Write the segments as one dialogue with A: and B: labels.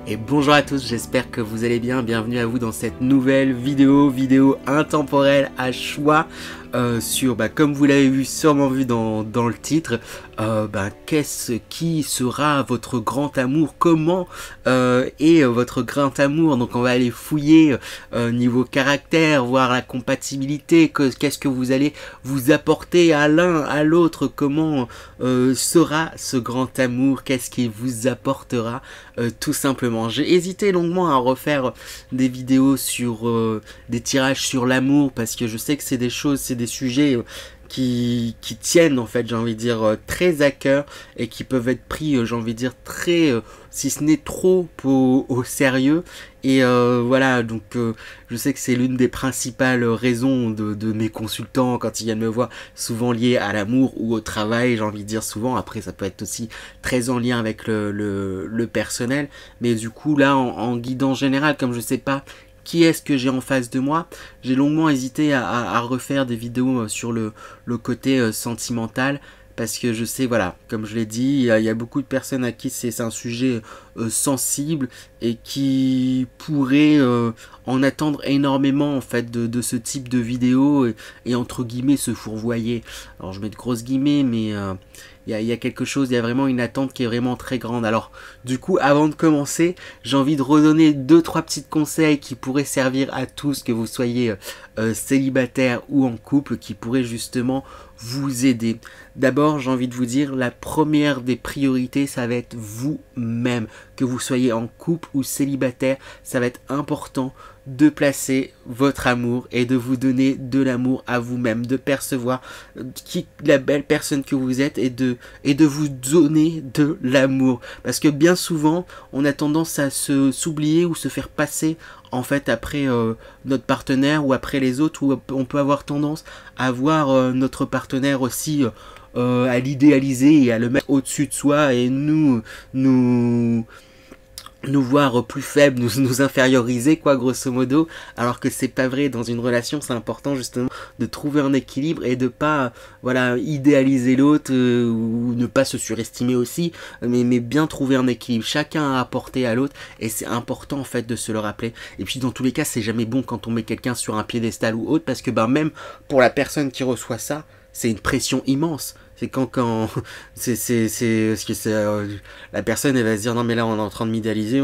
A: Et bonjour à tous, j'espère que vous allez bien, bienvenue à vous dans cette nouvelle vidéo intemporelle à choix sur, comme vous l'avez vu, sûrement vu dans le titre, qui sera votre grand amour, comment est votre grand amour. Donc on va aller fouiller niveau caractère, voir la compatibilité, qu'est-ce que vous allez vous apporter à l'un, à l'autre, comment sera ce grand amour, qu'est-ce qu'il vous apportera tout simplement. J'ai hésité longuement à refaire des vidéos sur des tirages sur l'amour, parce que je sais que c'est des choses, c'est des sujets qui tiennent, en fait, j'ai envie de dire, très à cœur, et qui peuvent être pris, j'ai envie de dire, très, si ce n'est trop au sérieux. Et voilà, donc je sais que c'est l'une des principales raisons de mes consultants quand ils viennent me voir, souvent liés à l'amour ou au travail, j'ai envie de dire souvent. Après, ça peut être aussi très en lien avec le personnel, mais du coup là, en guidance générale, comme je sais pas qui est-ce que j'ai en face de moi, j'ai longuement hésité à refaire des vidéos sur le côté sentimental, parce que je sais, voilà, comme je l'ai dit, il y a beaucoup de personnes à qui c'est un sujet sensible, et qui pourraient en attendre énormément, en fait, de ce type de vidéo, et entre guillemets se fourvoyer. Alors je mets de grosses guillemets, mais il y a quelque chose, il y a vraiment une attente qui est vraiment très grande. Alors du coup, avant de commencer, j'ai envie de redonner 2-3 petits conseils qui pourraient servir à tous, que vous soyez célibataire ou en couple, qui pourraient justement vous aider. D'abord, j'ai envie de vous dire, la première des priorités, ça va être vous-même. Que vous soyez en couple ou célibataire, ça va être important de placer votre amour et de vous donner de l'amour à vous-même, de percevoir la belle personne que vous êtes, et de vous donner de l'amour. Parce que bien souvent, on a tendance à s'oublier ou se faire passer, en fait, après notre partenaire ou après les autres, où on peut avoir tendance à voir notre partenaire aussi à l'idéaliser et à le mettre au-dessus de soi, et nous voir plus faibles, nous inférioriser, quoi, grosso modo, alors que c'est pas vrai. Dans une relation, c'est important justement de trouver un équilibre et de pas, voilà, idéaliser l'autre, ou ne pas se surestimer aussi, mais bien trouver un équilibre. Chacun a apporté à l'autre, et c'est important, en fait, de se le rappeler. Et puis dans tous les cas, c'est jamais bon quand on met quelqu'un sur un piédestal ou autre, parce que même pour la personne qui reçoit ça, c'est une pression immense. C'est quand la personne, elle va se dire non mais là on est en train de m'idéaliser,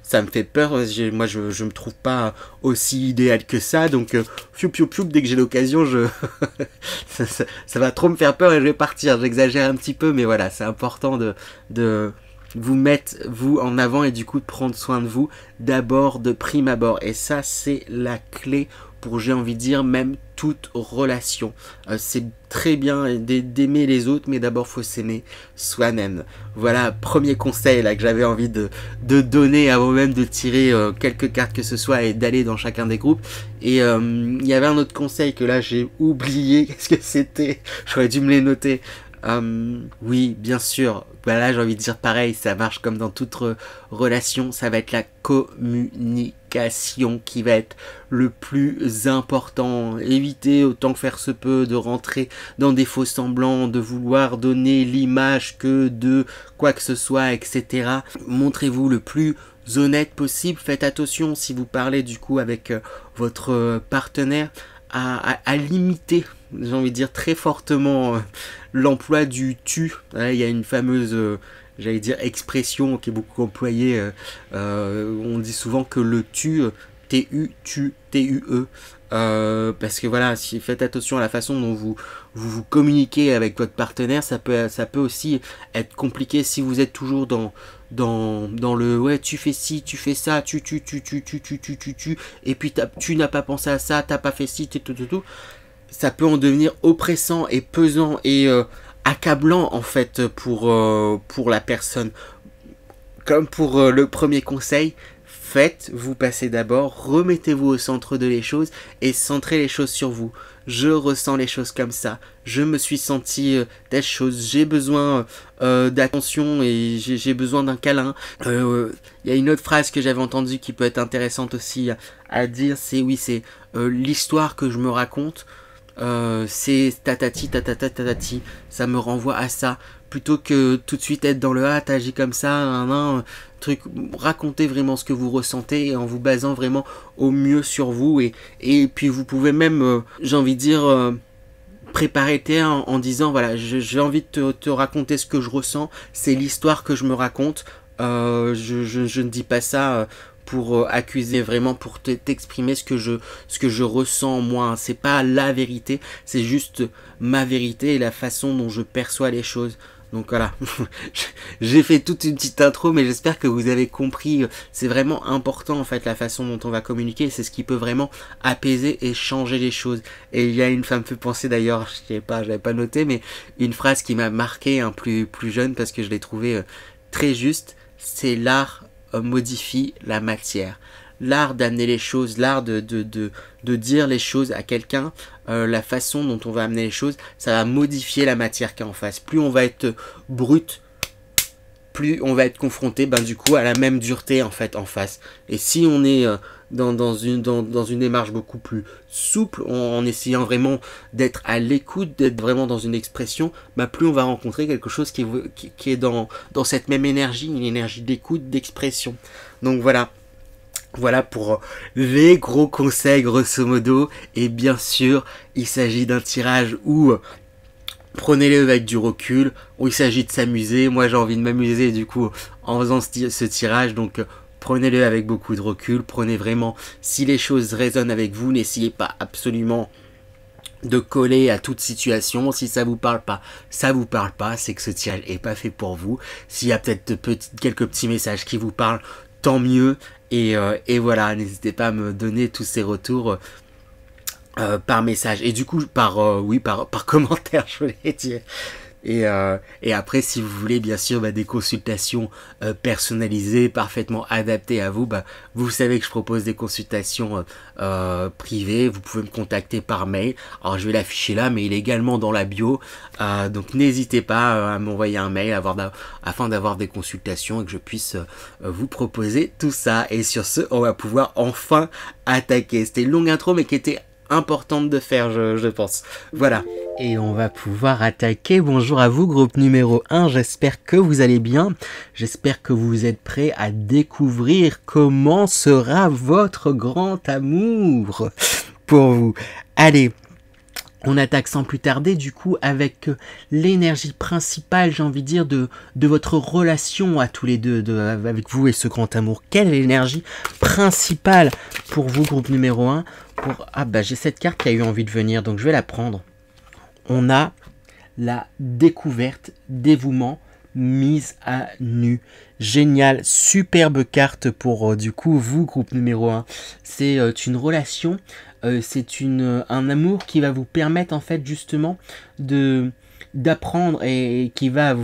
A: ça me fait peur. Moi je me trouve pas aussi idéal que ça, donc dès que j'ai l'occasion, ça va trop me faire peur et je vais partir. J'exagère un petit peu, mais voilà, c'est important de vous mettre vous en avant, et du coup de prendre soin de vous d'abord, de prime abord. Et ça, c'est la clé pour, j'ai envie de dire, même toute relation. C'est très bien d'aimer les autres, mais d'abord faut s'aimer soi-même. Voilà, premier conseil là que j'avais envie de donner avant même de tirer quelques cartes que ce soit, et d'aller dans chacun des groupes. Et il y avait un autre conseil que là j'ai oublié. Qu'est-ce que c'était? J'aurais dû me les noter. Oui, bien sûr. Là, j'ai envie de dire pareil, ça marche comme dans toute relation, ça va être la communication qui va être le plus important. Évitez autant que faire se peut de rentrer dans des faux semblants, de vouloir donner l'image que de quoi que ce soit, etc. Montrez-vous le plus honnête possible. Faites attention, si vous parlez du coup avec votre partenaire, à limiter, j'ai envie de dire, très fortement l'emploi du tu. Il y a une fameuse, j'allais dire, expression qui est beaucoup employée. On dit souvent que le tu, tu, TUE. Parce que voilà, faites attention à la façon dont vous communiquez avec votre partenaire. Ça peut aussi être compliqué si vous êtes toujours dans le ouais, tu fais ci, tu fais ça, tu et puis tu n'as pas pensé à ça, t'as pas fait ci, tout. Ça peut en devenir oppressant et pesant et accablant, en fait, pour la personne. Comme pour le premier conseil, faites-vous passer d'abord, remettez-vous au centre de les choses et centrez les choses sur vous. Je ressens les choses comme ça, je me suis senti telle chose, j'ai besoin d'attention et j'ai besoin d'un câlin. Il y a une autre phrase que j'avais entendue qui peut être intéressante aussi à dire, c'est l'histoire que je me raconte. C'est tatati, tatata, tatati, ça me renvoie à ça. plutôt que tout de suite être dans le ah t'agis comme ça, truc, racontez vraiment ce que vous ressentez en vous basant vraiment au mieux sur vous et puis vous pouvez même, j'ai envie de dire, préparer en disant voilà j'ai envie de te raconter ce que je ressens, c'est l'histoire que je me raconte, je ne dis pas ça pour accuser, vraiment pour t'exprimer ce que je ressens moi, c'est pas la vérité, c'est juste ma vérité et la façon dont je perçois les choses. Donc voilà, j'ai fait toute une petite intro, mais j'espère que vous avez compris. C'est vraiment important en fait la façon dont on va communiquer. C'est ce qui peut vraiment apaiser et changer les choses. Et il y a ça me fait penser d'ailleurs, je l'avais pas noté, mais une phrase qui m'a marqué plus jeune parce que je l'ai trouvée très juste. C'est l'art modifie la matière. L'art d'amener les choses, l'art de dire les choses à quelqu'un, la façon dont on va amener les choses, ça va modifier la matière qui est en face. Plus on va être brut, plus on va être confronté du coup à la même dureté en fait en face. Et si on est dans une démarche beaucoup plus souple, en essayant vraiment d'être à l'écoute, d'être vraiment dans une expression, plus on va rencontrer quelque chose qui est dans cette même énergie, une énergie d'écoute, d'expression. Donc voilà. Voilà pour les gros conseils grosso modo, et bien sûr il s'agit d'un tirage où prenez-le avec du recul, où il s'agit de s'amuser. Moi j'ai envie de m'amuser du coup en faisant ce tirage, donc prenez-le avec beaucoup de recul, prenez vraiment, si les choses résonnent avec vous, n'essayez pas absolument de coller à toute situation. Si ça vous parle pas, ça vous parle pas, c'est que ce tirage est pas fait pour vous. S'il y a peut-être quelques petits messages qui vous parlent, tant mieux. Et voilà, n'hésitez pas à me donner tous ces retours par message. Et du coup, par commentaire, je voulais dire. Et après, si vous voulez, bien sûr, des consultations personnalisées, parfaitement adaptées à vous, vous savez que je propose des consultations privées. Vous pouvez me contacter par mail. Alors, je vais l'afficher là, mais il est également dans la bio. Donc, n'hésitez pas à m'envoyer un mail afin d'avoir des consultations et que je puisse vous proposer tout ça. Et sur ce, on va pouvoir enfin attaquer. C'était une longue intro, mais qui était importante de faire, je pense. Voilà. Et on va pouvoir attaquer. Bonjour à vous, groupe numéro 1. J'espère que vous allez bien. J'espère que vous êtes prêts à découvrir comment sera votre grand amour pour vous. Allez, on attaque sans plus tarder du coup avec l'énergie principale, j'ai envie de dire, de votre relation à tous les deux, avec vous et ce grand amour. Quelle est l'énergie principale pour vous, groupe numéro 1 j'ai cette carte qui a eu envie de venir, donc je vais la prendre. On a la découverte, dévouement, mise à nu. Génial, superbe carte pour du coup vous, groupe numéro 1. C'est une relation, c'est un amour qui va vous permettre en fait justement d'apprendre et qui va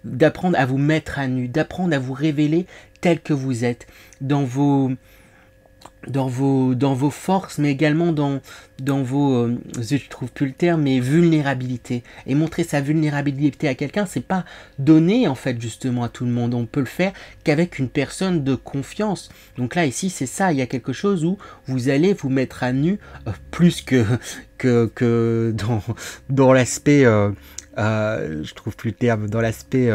A: d'apprendre à vous mettre à nu, d'apprendre à vous révéler tel que vous êtes dans vos forces, mais également dans vos, je trouve plus le terme, mais vulnérabilité. Et montrer sa vulnérabilité à quelqu'un, c'est pas donner en fait justement à tout le monde. On peut le faire qu'avec une personne de confiance. Donc là ici c'est ça, il y a quelque chose où vous allez vous mettre à nu, plus que dans l'aspect, je trouve plus le terme, dans l'aspect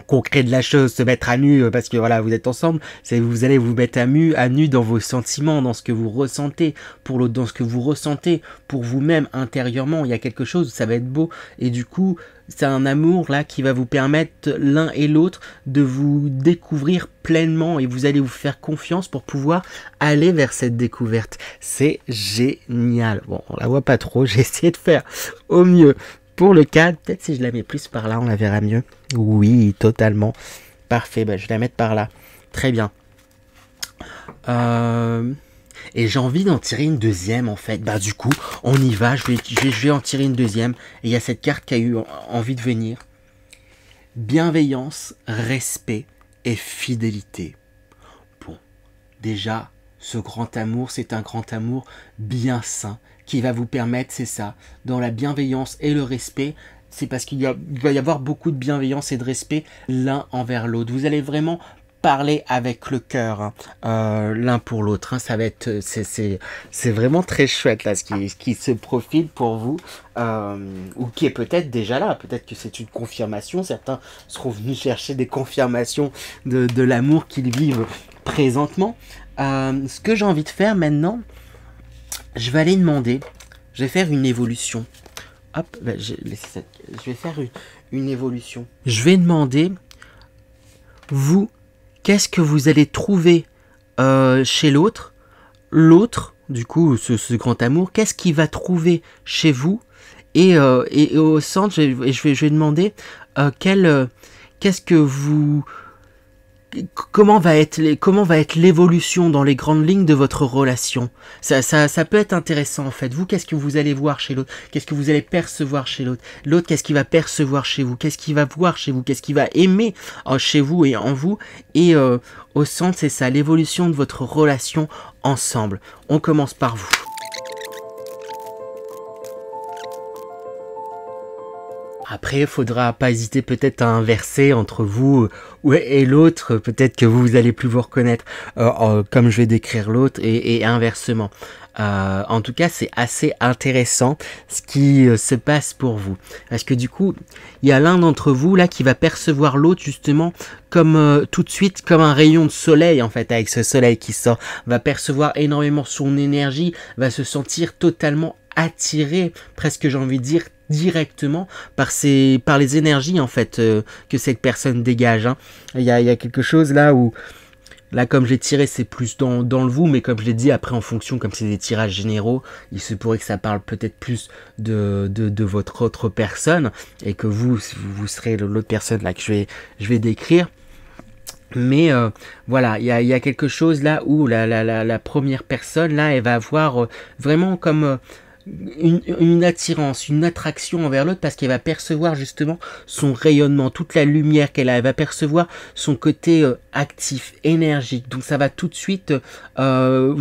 A: concret de la chose, se mettre à nu parce que voilà vous êtes ensemble, vous allez vous mettre à nu dans vos sentiments, dans ce que vous ressentez pour l'autre, dans ce que vous ressentez pour vous-même intérieurement. Il y a quelque chose, ça va être beau, et du coup c'est un amour là qui va vous permettre l'un et l'autre de vous découvrir pleinement, et vous allez vous faire confiance pour pouvoir aller vers cette découverte. C'est génial. Bon, on la voit pas trop, j'ai essayé de faire au mieux. Pour le cadre, peut-être si je la mets plus par là, on la verra mieux. Oui, totalement. Parfait, je vais la mettre par là. Très bien. Et j'ai envie d'en tirer une deuxième, en fait. Du coup, on y va. Je vais en tirer une deuxième. Et il y a cette carte qui a eu envie de venir. Bienveillance, respect et fidélité. Bon, déjà, ce grand amour, c'est un grand amour bien sain, qui va vous permettre, c'est ça, dans la bienveillance et le respect, c'est parce qu'il va y avoir beaucoup de bienveillance et de respect l'un envers l'autre. Vous allez vraiment parler avec le cœur, hein, l'un pour l'autre. Hein, ça va être, c'est vraiment très chouette là, ce qui se profile pour vous, ou qui est peut-être déjà là. Peut-être que c'est une confirmation. Certains seront venus chercher des confirmations de l'amour qu'ils vivent présentement. Ce que j'ai envie de faire maintenant, je vais aller demander, je vais faire une évolution. Hop, je vais faire une évolution. Je vais demander, vous, qu'est-ce que vous allez trouver chez l'autre? L'autre, du coup, ce grand amour, qu'est-ce qu'il va trouver chez vous? Et au centre, je vais demander qu'est-ce que vous... Comment va être l'évolution dans les grandes lignes de votre relation? Ça peut être intéressant en fait. Vous, qu'est-ce que vous allez voir chez l'autre? Qu'est-ce que vous allez percevoir chez l'autre? L'autre, qu'est-ce qu'il va percevoir chez vous? Qu'est-ce qu'il va voir chez vous? Qu'est-ce qu'il va aimer chez vous et en vous? Et au centre, c'est ça, l'évolution de votre relation ensemble. On commence par vous. Après, il faudra pas hésiter peut-être à inverser entre vous et l'autre. Peut-être que vous allez plus vous reconnaître comme je vais décrire l'autre et inversement. En tout cas, c'est assez intéressant ce qui se passe pour vous. Parce que du coup, il y a l'un d'entre vous là qui va percevoir l'autre justement comme tout de suite comme un rayon de soleil en fait, avec ce soleil qui sort. Va percevoir énormément son énergie, va se sentir totalement attiré, presque j'ai envie de dire directement par les énergies en fait que cette personne dégage. Hein. Il y a quelque chose là où là comme j'ai tiré c'est plus dans le vous, mais comme je l'ai dit après en fonction comme c'est des tirages généraux, il se pourrait que ça parle peut-être plus de votre autre personne et que vous serez l'autre personne là que je vais décrire. Mais voilà, il y a quelque chose là où la première personne là elle va avoir vraiment comme une attirance, une attraction envers l'autre parce qu'elle va percevoir justement son rayonnement, toute la lumière qu'elle a, elle va percevoir son côté actif, énergique. Donc ça va tout de suite, vous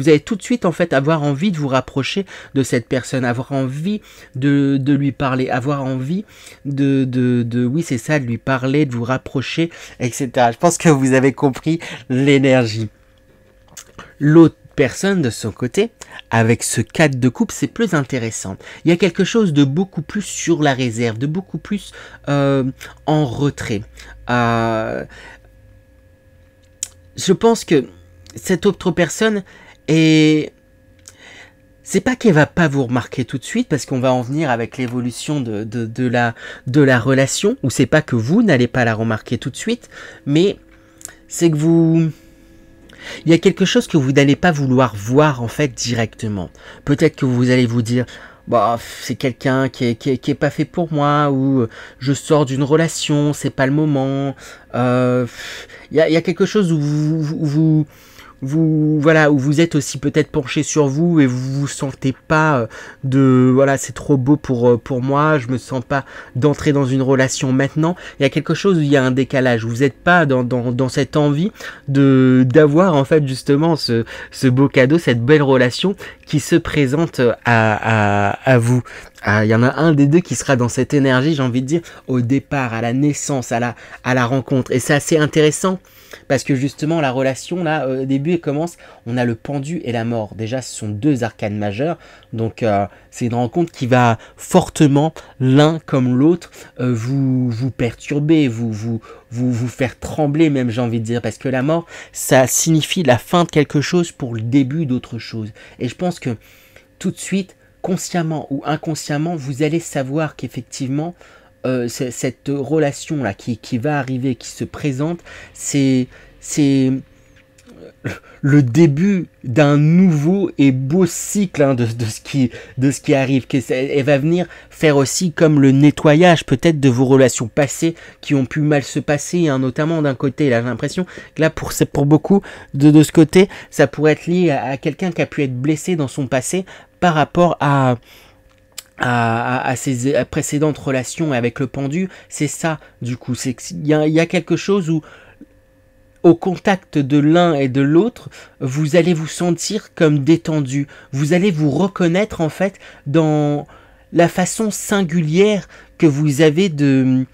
A: allez tout de suite en fait avoir envie de vous rapprocher de cette personne, avoir envie de lui parler, avoir envie oui c'est ça, de lui parler, de vous rapprocher, etc. Je pense que vous avez compris l'énergie. L'autre personne de son côté, avec ce 4 de coupe, c'est plus intéressant. Il y a quelque chose de beaucoup plus sur la réserve, de beaucoup plus en retrait. Je pense que cette autre personne est... C'est pas qu'elle va pas vous remarquer tout de suite, parce qu'on va en venir avec l'évolution de la relation, où c'est pas que vous n'allez pas la remarquer tout de suite, mais c'est que vous... Il y a quelque chose que vous n'allez pas vouloir voir en fait directement. Peut-être que vous allez vous dire, bah, c'est quelqu'un qui est pas fait pour moi, ou je sors d'une relation, c'est pas le moment. Il y a quelque chose où voilà, où vous êtes aussi peut-être penché sur vous et vous vous sentez pas voilà, c'est trop beau pour moi, je me sens pas d'entrer dans une relation maintenant. Il y a quelque chose où il y a un décalage, vous n'êtes pas dans cette envie d'avoir en fait justement ce beau cadeau, cette belle relation qui se présente à vous. Il y en a un des deux qui sera dans cette énergie, j'ai envie de dire, au départ, à la naissance, à la rencontre. Et c'est assez intéressant parce que justement la relation là au début elle commence, on a le pendu et la mort. Déjà ce sont deux arcanes majeures, donc c'est une rencontre qui va fortement l'un comme l'autre vous perturber, vous faire trembler même, j'ai envie de dire, parce que la mort ça signifie la fin de quelque chose pour le début d'autre chose. Et je pense que tout de suite, consciemment ou inconsciemment, vous allez savoir qu'effectivement cette relation là qui va arriver, qui se présente, c'est le début d'un nouveau et beau cycle hein, de ce qui arrive. Elle va venir faire aussi comme le nettoyage peut-être de vos relations passées qui ont pu mal se passer, hein, notamment d'un côté. Là, j'ai l'impression que là pour beaucoup de ce côté, ça pourrait être lié à quelqu'un qui a pu être blessé dans son passé par rapport à ses précédentes relations avec le pendu. C'est ça du coup, c'est qu'il y a quelque chose où au contact de l'un et de l'autre, vous allez vous sentir comme détendu, vous allez vous reconnaître en fait dans la façon singulière que vous avez de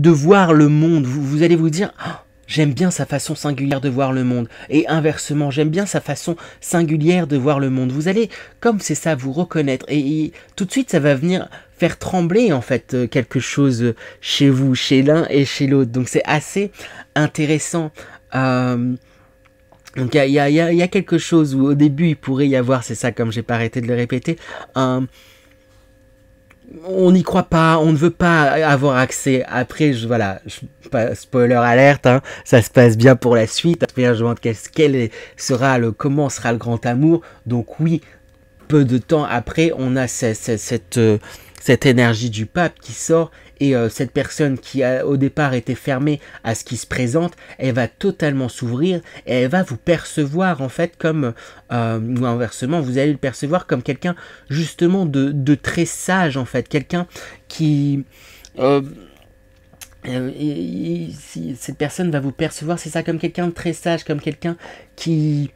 A: voir le monde. Vous allez vous dire, oh, j'aime bien sa façon singulière de voir le monde. Et inversement, j'aime bien sa façon singulière de voir le monde. Vous allez, comme c'est ça, vous reconnaître. Et tout de suite, ça va venir faire trembler, en fait, quelque chose chez vous, chez l'un et chez l'autre. Donc c'est assez intéressant. Donc il y a quelque chose où au début il pourrait y avoir, c'est ça comme j'ai pas arrêté de le répéter, on n'y croit pas, on ne veut pas avoir accès. Après, voilà, pas spoiler alerte, hein, ça se passe bien pour la suite. Après, je demande comment sera le grand amour. Donc oui, peu de temps après, on a cette énergie du pape qui sort et cette personne qui au départ était fermée à ce qui se présente, elle va totalement s'ouvrir et elle va vous percevoir en fait comme, ou inversement, vous allez le percevoir comme quelqu'un justement de très sage en fait, quelqu'un qui... cette personne va vous percevoir, c'est ça, comme quelqu'un de très sage, comme quelqu'un qui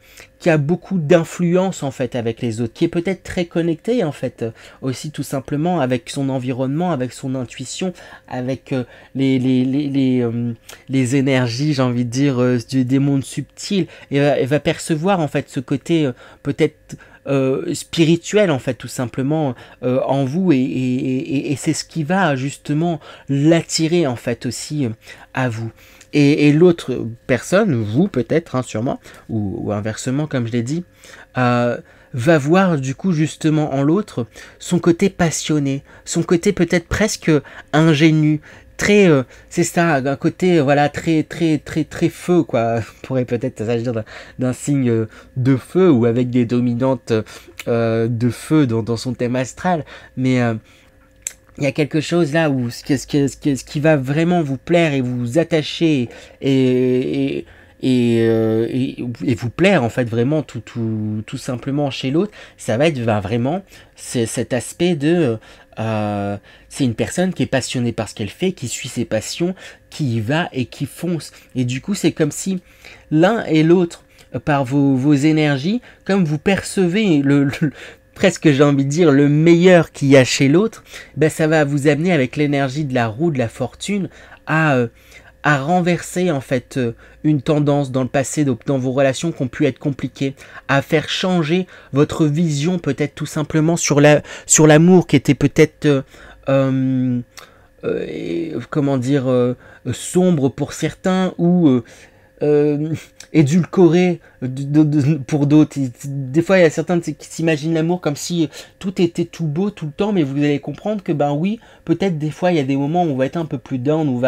A: a beaucoup d'influence en fait avec les autres, qui est peut-être très connecté en fait aussi tout simplement avec son environnement, avec son intuition, avec les énergies, j'ai envie de dire, des mondes subtils. Et elle va percevoir en fait ce côté peut-être spirituel en fait tout simplement en vous et c'est ce qui va justement l'attirer en fait aussi à vous. Et l'autre personne, vous peut-être, hein, sûrement, ou inversement comme je l'ai dit, va voir du coup justement en l'autre son côté passionné, son côté peut-être presque ingénu, très, c'est ça, un côté voilà très feu quoi. On pourrait peut-être s'agir d'un signe de feu ou avec des dominantes de feu dans son thème astral, mais il y a quelque chose là où ce qui va vraiment vous plaire et vous attacher et vous plaire en fait vraiment tout simplement chez l'autre, ça va être vraiment cet aspect de c'est une personne qui est passionnée par ce qu'elle fait, qui suit ses passions, qui y va et qui fonce. Et du coup c'est comme si l'un et l'autre par vos énergies, comme vous percevez presque j'ai envie de dire le meilleur qu'il y a chez l'autre, ben ça va vous amener avec l'énergie de la roue de la fortune à renverser en fait une tendance dans le passé, dans vos relations qui ont pu être compliquées, à faire changer votre vision peut-être tout simplement sur l'amour qui était peut-être comment dire sombre pour certains ou édulcoré pour d'autres. Des fois il y a certains qui s'imaginent l'amour comme si tout était tout beau tout le temps, mais vous allez comprendre que ben oui, peut-être des fois il y a des moments où on va être un peu plus down, où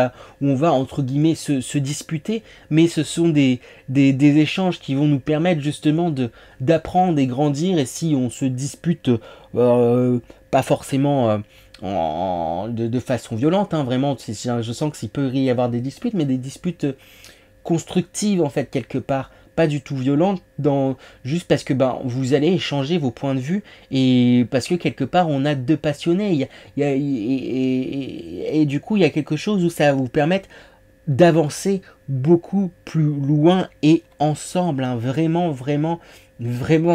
A: on va entre guillemets se disputer, mais ce sont des échanges qui vont nous permettre justement d'apprendre et grandir. Et si on se dispute pas forcément de façon violente, hein, vraiment, je sens qu'il peut y avoir des disputes, mais des disputes constructive en fait quelque part, pas du tout violente, juste parce que ben vous allez échanger vos points de vue et parce que quelque part on a deux passionnés, et du coup il y a quelque chose où ça va vous permettre d'avancer beaucoup plus loin et ensemble, hein, vraiment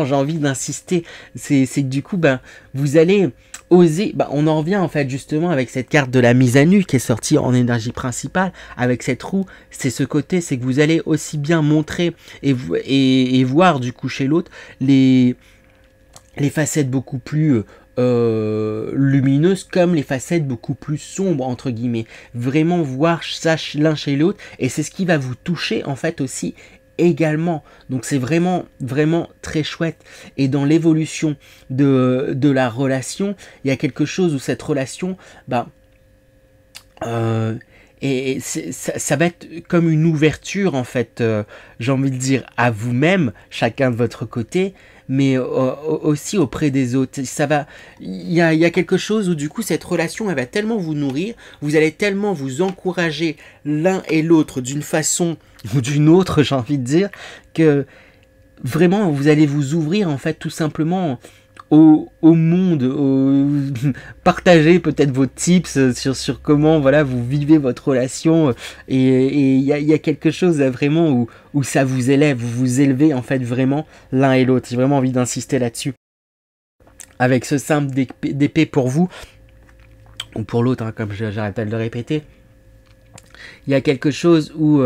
A: j'ai envie d'insister, c'est que du coup ben vous allez oser, on en revient en fait justement avec cette carte de la mise à nu qui est sortie en énergie principale avec cette roue, c'est ce côté, c'est que vous allez aussi bien montrer et voir du coup chez l'autre les facettes beaucoup plus lumineuses comme les facettes beaucoup plus sombres entre guillemets, vraiment voir ça l'un chez l'autre, et c'est ce qui va vous toucher en fait aussi également. Donc c'est vraiment très chouette. Et dans l'évolution de la relation, il y a quelque chose où cette relation et ça va être comme une ouverture en fait, j'ai envie de dire, à vous-même, chacun de votre côté, mais aussi auprès des autres. Il y a quelque chose où du coup cette relation elle va tellement vous nourrir, vous allez tellement vous encourager l'un et l'autre d'une façon ou d'une autre, j'ai envie de dire, que vraiment vous allez vous ouvrir en fait tout simplement au monde, partager peut-être vos tips sur comment voilà vous vivez votre relation, et il y a quelque chose là, vraiment où ça vous élève, vous vous élevez en fait vraiment l'un et l'autre. J'ai vraiment envie d'insister là-dessus avec ce simple d'épée pour vous ou pour l'autre, hein, comme j'arrête pas de le répéter. Il y a quelque chose où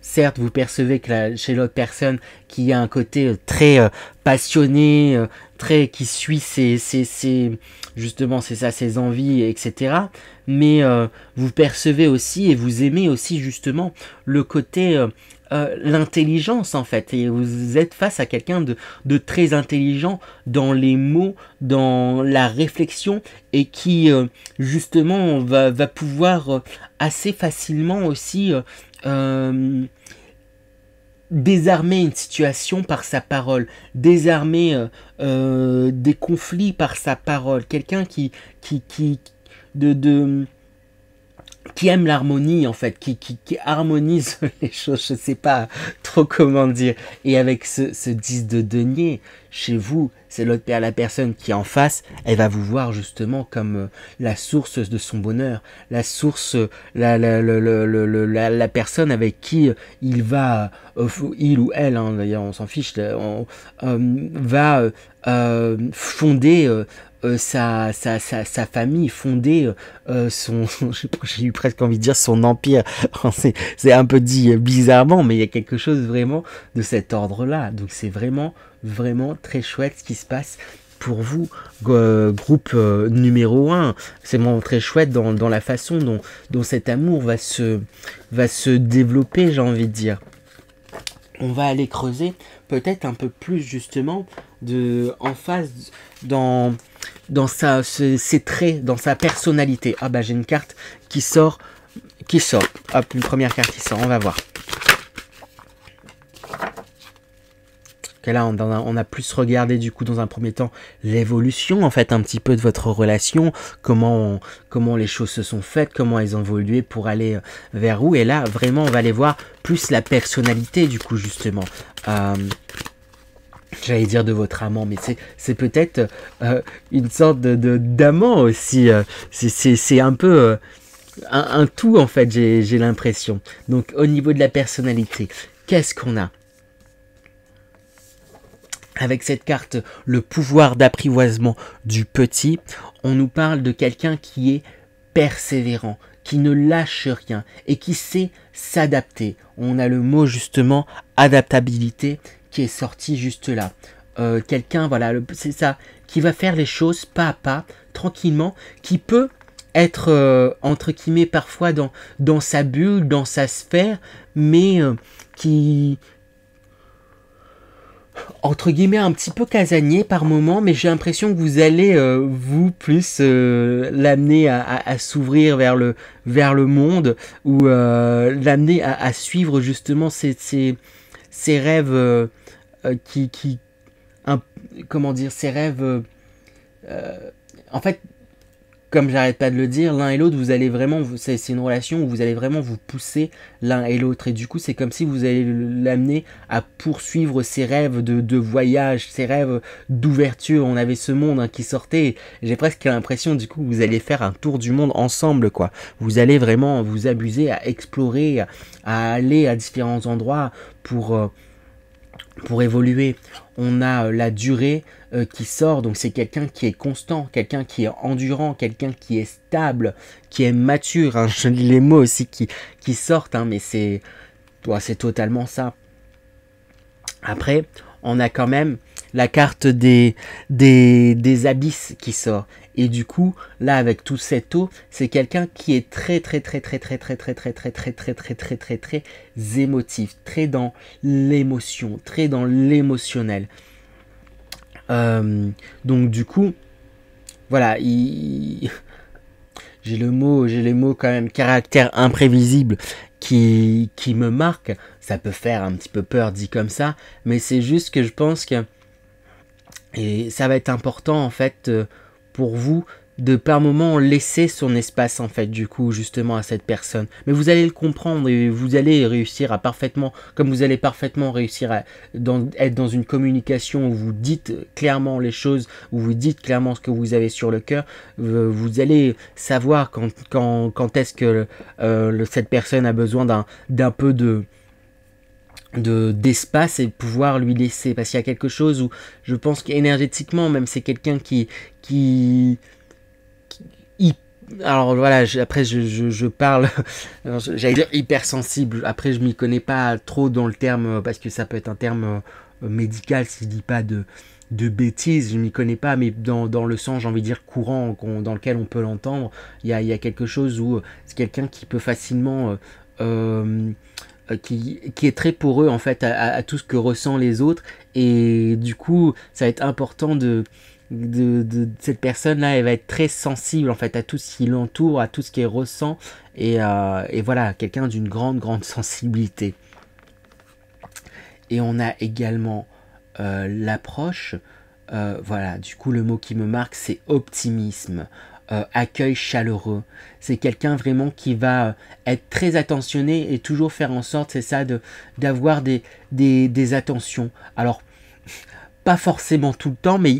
A: certes, vous percevez que chez l'autre personne qu'il y a un côté très passionné, très qui suit justement, c'est ça, ses envies, etc. Mais vous percevez aussi et vous aimez aussi justement le côté l'intelligence en fait, et vous êtes face à quelqu'un de très intelligent dans les mots, dans la réflexion, et qui justement va pouvoir assez facilement aussi désarmer une situation par sa parole, désarmer des conflits par sa parole, quelqu'un qui aime l'harmonie en fait, qui harmonise les choses, je sais pas trop comment dire. Et avec ce 10 de denier, chez vous, c'est la personne qui est en face, elle va vous voir justement comme la source de son bonheur, la source, la personne avec qui il va, il ou elle, hein, d'ailleurs on s'en fiche, va fonder sa famille, fonder j'ai eu presque envie de dire son empire. C'est un peu dit bizarrement, mais il y a quelque chose vraiment de cet ordre-là. Donc c'est vraiment très chouette ce qui se passe pour vous, groupe numéro 1. C'est vraiment très chouette dans la façon dont cet amour va se développer, j'ai envie de dire. On va aller creuser peut-être un peu plus justement en face dans ses traits, dans sa personnalité. Ah bah j'ai une carte qui sort. Hop, une première carte qui sort, on va voir. Okay, là on a plus regardé du coup dans un premier temps l'évolution en fait un petit peu de votre relation, comment les choses se sont faites, comment elles ont évolué pour aller vers où, et là vraiment on va aller voir plus la personnalité du coup justement. J'allais dire de votre amant, mais c'est peut-être une sorte d'amant aussi. C'est un peu un tout en fait, j'ai l'impression. Donc au niveau de la personnalité, qu'est-ce qu'on a? Avec cette carte, le pouvoir d'apprivoisement du petit, on nous parle de quelqu'un qui est persévérant, qui ne lâche rien et qui sait s'adapter. On a le mot justement adaptabilité qui est sorti juste là. Quelqu'un, voilà, c'est ça, qui va faire les choses pas à pas, tranquillement, qui peut être, entre guillemets, parfois dans sa bulle, dans sa sphère, mais qui... entre guillemets un petit peu casanier par moment, mais j'ai l'impression que vous allez vous plus l'amener à s'ouvrir vers le monde, ou l'amener à suivre justement ses rêves comment dire, ces rêves en fait, comme j'arrête pas de le dire, l'un et l'autre, vous allez vraiment, c'est une relation où vous allez vraiment vous pousser l'un et l'autre, et du coup c'est comme si vous allez l'amener à poursuivre ses rêves de voyage, ses rêves d'ouverture. On avait ce monde qui sortait, et j'ai presque l'impression du coup que vous allez faire un tour du monde ensemble quoi. Vous allez vraiment vous abuser à explorer, à aller à différents endroits pour évoluer. On a la durée qui sort, donc c'est quelqu'un qui est constant, quelqu'un qui est endurant, quelqu'un qui est stable, qui est mature, hein. Je lis les mots aussi qui sortent, hein, mais c'est totalement ça. Après, on a quand même la carte des abysses qui sort. Et du coup, là, avec tout cette eau, c'est quelqu'un qui est très émotif, très dans l'émotion, très dans l'émotionnel. Donc du coup, voilà, j'ai les mots quand même, caractère imprévisible qui me marque. Ça peut faire un petit peu peur dit comme ça, mais c'est juste que je pense que, et ça va être important en fait pour vous de par moment laisser son espace en fait du coup justement à cette personne, mais vous allez le comprendre et vous allez réussir à parfaitement, comme vous allez parfaitement réussir à être dans une communication où vous dites clairement les choses, où vous dites clairement ce que vous avez sur le cœur. Vous allez savoir quand est-ce que cette personne a besoin d'un peu d'espace et pouvoir lui laisser, parce qu'il y a quelque chose où je pense qu'énergétiquement même c'est quelqu'un qui Alors voilà, après je parle, j'allais dire hypersensible. Après je m'y connais pas trop dans le terme parce que ça peut être un terme médical si je dis pas de bêtises. Je m'y connais pas, mais dans le sens, j'ai envie de dire courant, dans lequel on peut l'entendre, il y a quelque chose où c'est quelqu'un qui peut facilement qui est très poreux en fait à tout ce que ressent les autres, et du coup ça va être important cette personne-là, elle va être très sensible en fait à tout ce qui l'entoure, à tout ce qu'elle ressent, et voilà, quelqu'un d'une grande sensibilité. Et on a également l'approche, voilà, du coup le mot qui me marque c'est optimisme, accueil chaleureux. C'est quelqu'un vraiment qui va être très attentionné et toujours faire en sorte, c'est ça, d'avoir des attentions. Alors, pas forcément tout le temps, mais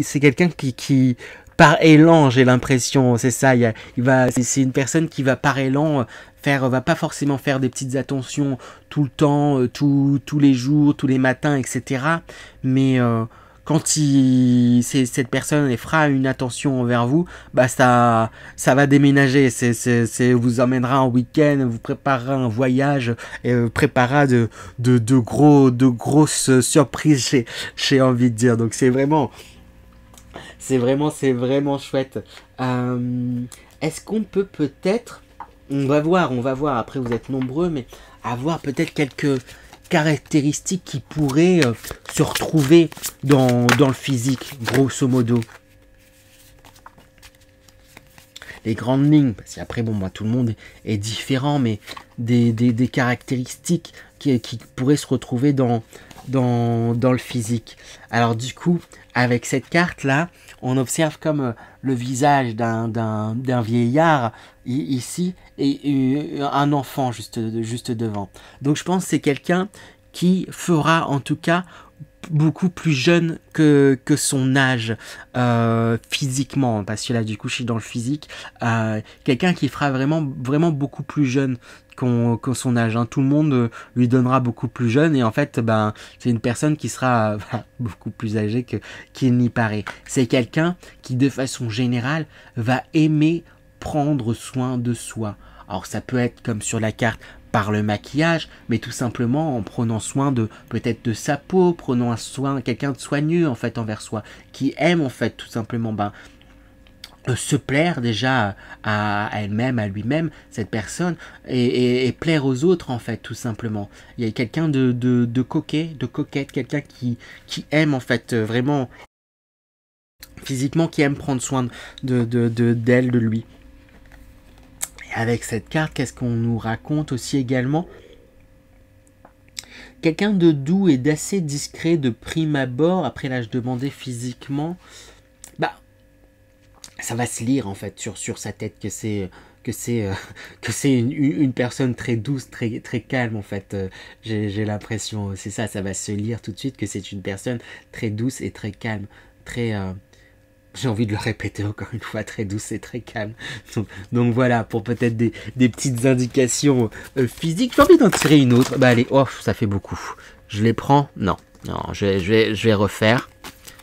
A: c'est quelqu'un qui par élan, j'ai l'impression, c'est ça, c'est une personne qui va par élan va pas forcément faire des petites attentions tout le temps, tous les jours, tous les matins, etc. Mais quand cette personne elle fera une attention envers vous, bah ça va déménager, vous emmènera en week-end, vous préparera un voyage, et préparera de grosses surprises, j'ai envie de dire. Donc c'est vraiment chouette. Est-ce qu'on peut peut-être, on va voir, après vous êtes nombreux, mais avoir peut-être quelques caractéristiques qui pourraient se retrouver dans le physique, grosso modo. Les grandes lignes, parce qu'après, bon, tout le monde est différent, mais des caractéristiques qui pourraient se retrouver dans le physique. Alors du coup, avec cette carte-là, on observe comme le visage d'un vieillard ici, et un enfant juste devant. Donc je pense que c'est quelqu'un qui fera en tout cas beaucoup plus jeune que son âge physiquement, parce que là du coup je suis dans le physique, quelqu'un qui fera vraiment beaucoup plus jeune que son âge, hein. Tout le monde lui donnera beaucoup plus jeune, et en fait c'est une personne qui sera beaucoup plus âgée qu'il n'y paraît. C'est quelqu'un qui de façon générale va aimer prendre soin de soi. Alors ça peut être comme sur la carte par le maquillage, mais tout simplement en prenant soin peut-être de sa peau, prenant soin, quelqu'un de soigneux en fait envers soi, qui aime en fait tout simplement se plaire déjà à elle-même, à lui-même, cette personne, et plaire aux autres en fait tout simplement. Il y a quelqu'un de coquette, quelqu'un qui aime en fait vraiment physiquement, qui aime prendre soin d'elle, de lui. Et avec cette carte, qu'est-ce qu'on nous raconte aussi également? Quelqu'un de doux et d'assez discret de prime abord. Après là, je demandais physiquement. Ça va se lire en fait sur sa tête que c'est une personne très douce, très calme en fait. J'ai l'impression, c'est ça va se lire tout de suite que c'est une personne très douce et très calme, très j'ai envie de le répéter encore une fois, très douce et très calme. Donc voilà, pour peut-être des petites indications physiques. J'ai envie d'en tirer une autre. Allez, oh, ça fait beaucoup. Je les prends? Non, je vais refaire.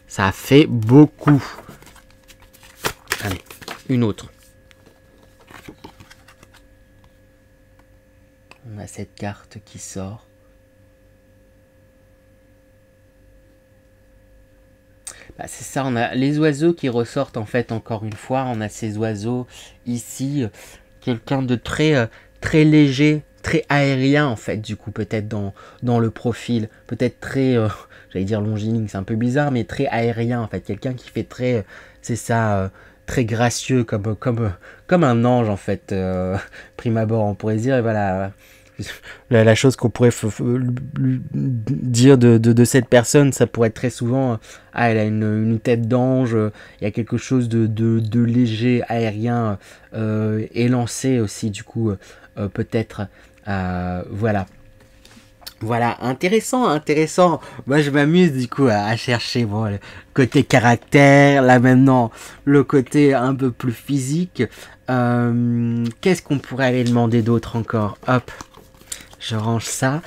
A: Ça fait beaucoup. Allez, une autre. On a cette carte qui sort. C'est ça, on a les oiseaux qui ressortent en fait encore une fois. On a ces oiseaux ici. Quelqu'un de très léger, très aérien en fait, du coup peut-être dans le profil. Peut-être très, j'allais dire longiligne, c'est un peu bizarre, mais très aérien en fait. Quelqu'un qui fait très, c'est ça... très gracieux, comme un ange en fait, prime abord on pourrait dire. Et voilà, la chose qu'on pourrait dire de cette personne, ça pourrait être très souvent, elle a une tête d'ange, il y a quelque chose de léger, aérien, élancé aussi du coup, peut-être, voilà. Voilà, intéressant. Moi, je m'amuse du coup à chercher le côté caractère, là maintenant, le côté un peu plus physique. Qu'est-ce qu'on pourrait aller demander d'autre encore? Hop, je range ça.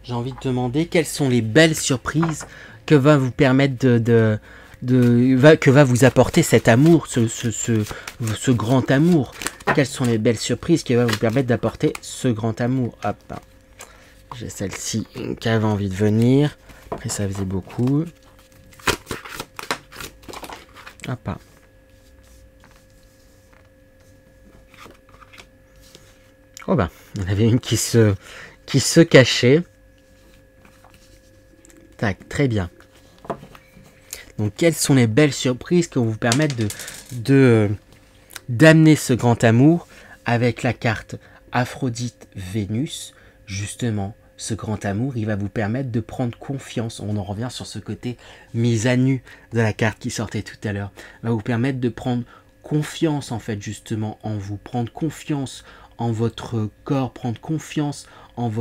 A: J'ai envie de demander quelles sont les belles surprises que va vous permettre que va vous apporter cet amour, ce grand amour. Quelles sont les belles surprises qui vont vous permettre d'apporter ce grand amour. Hop, j'ai celle-ci qui avait envie de venir. Après, ça faisait beaucoup. Hop. Oh ben, il y en avait une qui se cachait. Tac, très bien. Donc, quelles sont les belles surprises qui vont vous permettre d'amener ce grand amour avec la carte Aphrodite-Vénus. Justement, ce grand amour, il va vous permettre de prendre confiance. On en revient sur ce côté mise à nu de la carte qui sortait tout à l'heure. Il va vous permettre de prendre confiance, en fait, justement, en vous. Prendre confiance en votre corps, prendre confiance en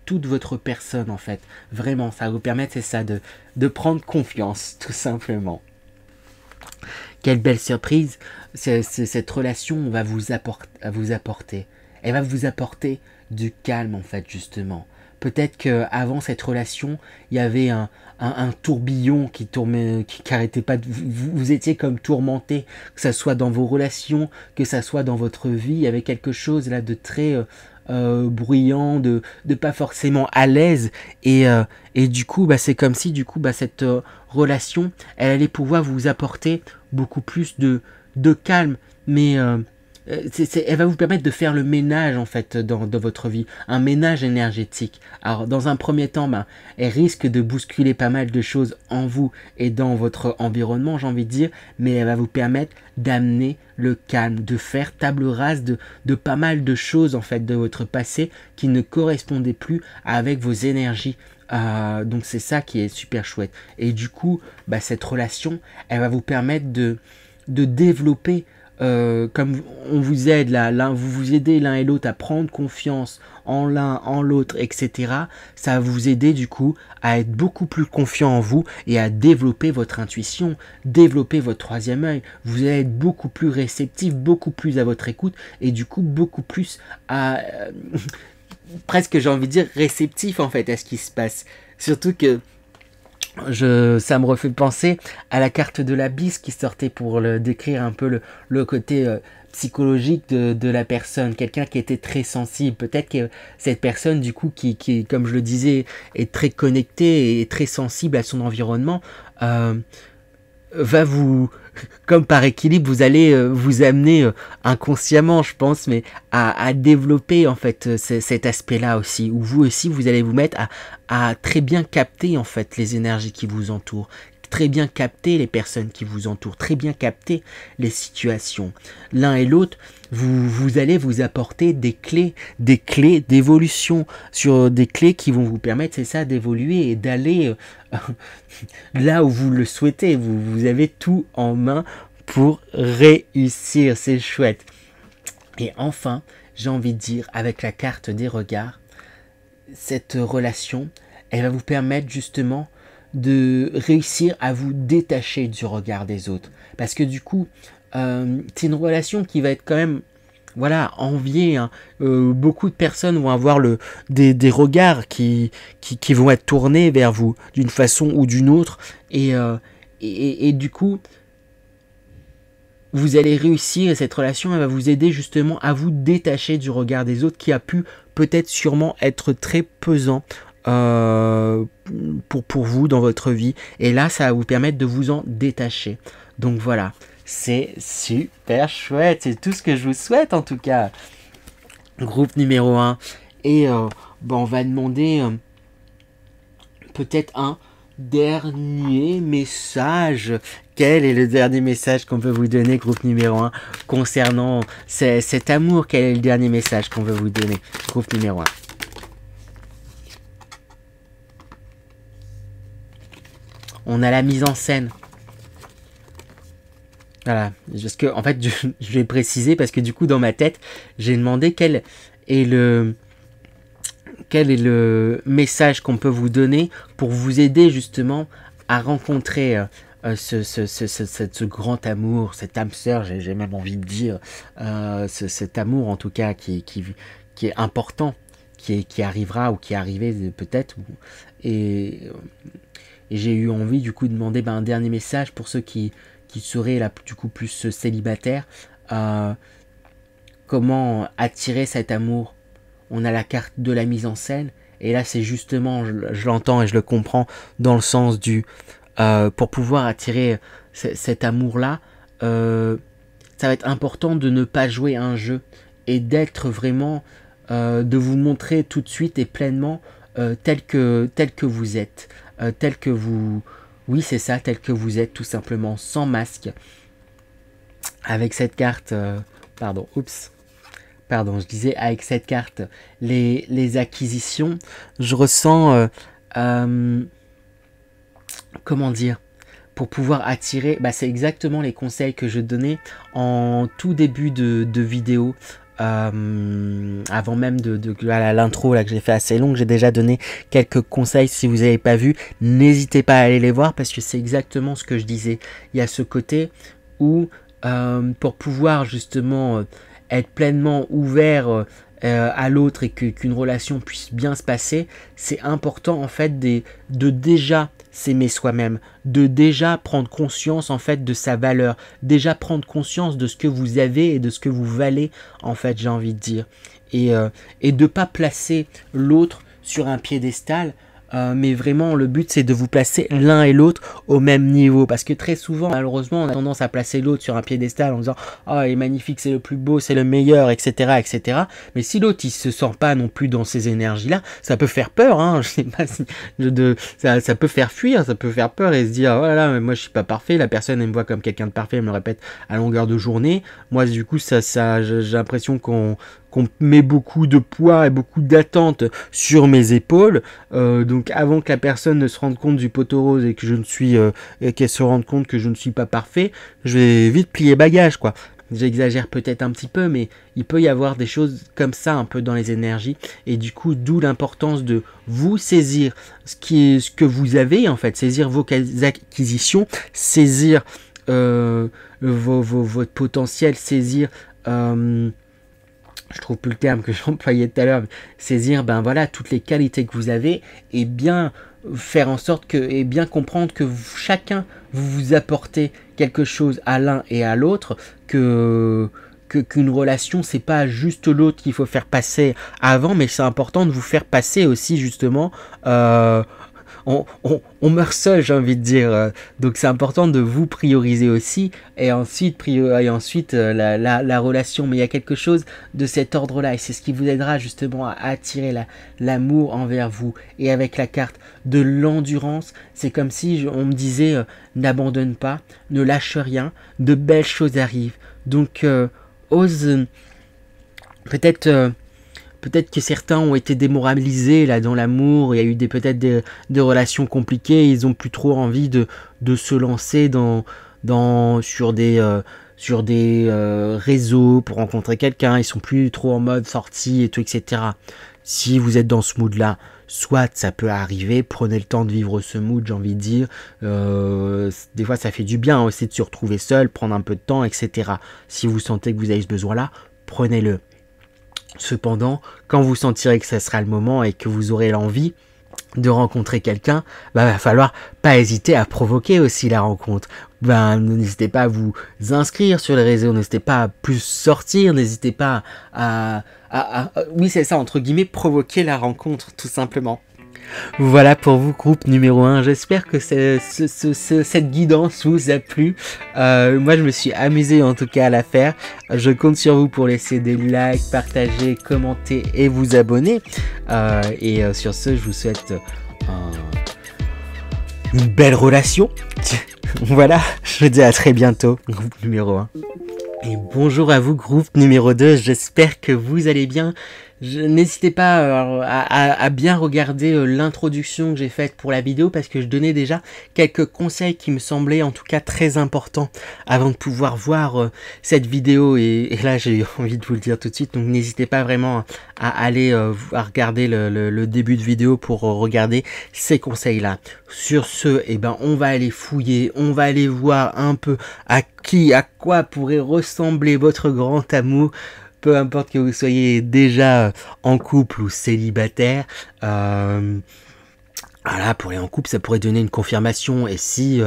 A: toute votre personne, en fait. Vraiment, ça va vous permettre, c'est ça, de prendre confiance, tout simplement. Quelle belle surprise cette relation va vous apporter. Elle va vous apporter du calme, en fait, justement. Peut-être qu'avant cette relation, il y avait un tourbillon qui n'arrêtait pas de... Vous étiez comme tourmenté, que ça soit dans vos relations, que ça soit dans votre vie. Il y avait quelque chose là de très bruyant, de pas forcément à l'aise. Et du coup, c'est comme si cette relation, elle allait pouvoir vous apporter beaucoup plus de calme. Mais... elle va vous permettre de faire le ménage, en fait, dans votre vie, un ménage énergétique. Alors, dans un premier temps, elle risque de bousculer pas mal de choses en vous et dans votre environnement, j'ai envie de dire, mais elle va vous permettre d'amener le calme, de faire table rase de pas mal de choses, en fait, de votre passé qui ne correspondaient plus avec vos énergies. Donc c'est ça qui est super chouette. Et du coup, cette relation, elle va vous permettre de développer, comme on vous aide vous vous aidez l'un et l'autre à prendre confiance en l'un, en l'autre, etc. Ça va vous aider du coup à être beaucoup plus confiant en vous et à développer votre intuition, développer votre troisième œil. Vous allez être beaucoup plus réceptif, beaucoup plus à votre écoute et du coup beaucoup plus à... presque j'ai envie de dire réceptif, en fait, à ce qui se passe. Surtout que ça me refait penser à la carte de l'abysse qui sortait pour décrire un peu le côté psychologique de la personne, quelqu'un qui était très sensible. Peut-être que cette personne, du coup, qui comme je le disais, est très connectée et très sensible à son environnement, va vous, comme par équilibre, vous allez vous amener inconsciemment, je pense, mais à développer, en fait, cet aspect-là aussi, où vous aussi, vous allez vous mettre à très bien capter, en fait, les énergies qui vous entourent, très bien capter les personnes qui vous entourent, très bien capter les situations. L'un et l'autre, vous allez vous apporter des clés d'évolution, sur des clés qui vont vous permettre, c'est ça, d'évoluer et d'aller là où vous le souhaitez. Vous avez tout en main pour réussir, c'est chouette. Et enfin, j'ai envie de dire, avec la carte des regards, cette relation, elle va vous permettre justement de réussir à vous détacher du regard des autres. Parce que du coup, c'est une relation qui va être quand même, voilà, enviée. Hein. Beaucoup de personnes vont avoir des regards qui vont être tournés vers vous d'une façon ou d'une autre. Et du coup, vous allez réussir, et cette relation, elle va vous aider justement à vous détacher du regard des autres qui a pu peut-être sûrement être très pesant pour vous dans votre vie. Et là, ça va vous permettre de vous en détacher. Donc voilà, c'est super chouette. C'est tout ce que je vous souhaite en tout cas. Groupe numéro 1. Et on va demander peut-être un dernier message. Quel est le dernier message qu'on peut vous donner, groupe numéro 1, concernant cet amour? Quel est le dernier message qu'on veut vous donner, groupe numéro 1? On a la mise en scène. Voilà. Parce que, en fait, je vais préciser parce que du coup, dans ma tête, j'ai demandé quel est le message qu'on peut vous donner pour vous aider justement à rencontrer ce grand amour, cette âme sœur, j'ai même envie de dire, cet amour en tout cas qui est important, qui arrivera ou qui est arrivé peut-être. j'ai eu envie du coup de demander un dernier message pour ceux qui seraient là du coup plus célibataires. Comment attirer cet amour? On a la carte de la mise en scène, et là c'est justement, je l'entends et je le comprends dans le sens du pour pouvoir attirer cet amour-là, ça va être important de ne pas jouer un jeu et d'être vraiment, de vous montrer tout de suite et pleinement tel que vous êtes, tel que vous, oui c'est ça, tel que vous êtes tout simplement, sans masque. Avec cette carte, pardon, je disais avec cette carte, les acquisitions, je ressens, comment dire, pour pouvoir attirer, c'est exactement les conseils que je donnais en tout début de vidéo, avant même à l'intro là que j'ai fait assez longue. J'ai déjà donné quelques conseils. Si vous n'avez pas vu, n'hésitez pas à aller les voir, parce que c'est exactement ce que je disais. Il y a ce côté où pour pouvoir justement être pleinement ouvert à l'autre et qu'une relation puisse bien se passer, c'est important en fait de déjà s'aimer soi-même, de déjà prendre conscience en fait de sa valeur, déjà prendre conscience de ce que vous avez et de ce que vous valez en fait, j'ai envie de dire, et de pas placer l'autre sur un piédestal. Mais vraiment le but c'est de vous placer l'un et l'autre au même niveau, parce que très souvent malheureusement on a tendance à placer l'autre sur un piédestal en disant oh il est magnifique, c'est le plus beau, c'est le meilleur, etc., etc. Mais si l'autre il se sent pas non plus dans ces énergies là, ça peut faire peur, hein. Je sais pas si ça peut faire fuir, ça peut faire peur et se dire oh là là, mais moi je suis pas parfait, la personne elle me voit comme quelqu'un de parfait, elle me le répète à longueur de journée. Moi du coup ça j'ai l'impression qu'on met beaucoup de poids et beaucoup d'attentes sur mes épaules, donc avant que la personne ne se rende compte du poteau rose et que je ne suis qu'elle se rende compte que je ne suis pas parfait, je vais vite plier bagage quoi. J'exagère peut-être un petit peu, mais il peut y avoir des choses comme ça un peu dans les énergies, et du coup d'où l'importance de vous saisir ce que vous avez en fait, saisir vos acquisitions, saisir votre potentiel, saisir je trouve plus le terme que j'employais tout à l'heure, saisir voilà toutes les qualités que vous avez, et bien faire en sorte que, et bien comprendre que chacun vous apportez quelque chose à l'un et à l'autre, qu'une relation c'est pas juste l'autre qu'il faut faire passer avant, mais c'est important de vous faire passer aussi justement on meurt seul, j'ai envie de dire, donc c'est important de vous prioriser aussi, et ensuite la relation. Mais il y a quelque chose de cet ordre là, et c'est ce qui vous aidera justement à attirer l'amour envers vous. Et avec la carte de l'endurance, c'est comme si on me disait n'abandonne pas, ne lâche rien, de belles choses arrivent, donc ose peut-être que certains ont été démoralisés là dans l'amour, il y a eu peut-être des relations compliquées, ils ont plus trop envie de se lancer sur des réseaux pour rencontrer quelqu'un, ils sont plus trop en mode sortie et tout, etc. Si vous êtes dans ce mood là, soit ça peut arriver, prenez le temps de vivre ce mood, j'ai envie de dire, des fois ça fait du bien aussi de se retrouver seul, prendre un peu de temps, etc. Si vous sentez que vous avez ce besoin là, prenez-le. Cependant, quand vous sentirez que ça sera le moment et que vous aurez l'envie de rencontrer quelqu'un, va falloir pas hésiter à provoquer aussi la rencontre. N'hésitez pas à vous inscrire sur les réseaux, n'hésitez pas à plus sortir, n'hésitez pas oui c'est ça, entre guillemets, provoquer la rencontre tout simplement. Voilà pour vous, groupe numéro 1. J'espère que cette guidance vous a plu. Moi, je me suis amusé en tout cas à la faire. Je compte sur vous pour laisser des likes, partager, commenter et vous abonner. Et sur ce, je vous souhaite une belle relation. Voilà, je vous dis à très bientôt, groupe numéro 1. Et bonjour à vous, groupe numéro 2. J'espère que vous allez bien. N'hésitez pas à bien regarder l'introduction que j'ai faite pour la vidéo, parce que je donnais déjà quelques conseils qui me semblaient en tout cas très importants avant de pouvoir voir cette vidéo, et là j'ai envie de vous le dire tout de suite, donc n'hésitez pas vraiment à aller à regarder le début de vidéo pour regarder ces conseils là. Sur ce, on va aller fouiller, on va aller voir un peu à quoi pourrait ressembler votre grand amour. Peu importe que vous soyez déjà en couple ou célibataire, Voilà, pour aller en couple, ça pourrait donner une confirmation. Et si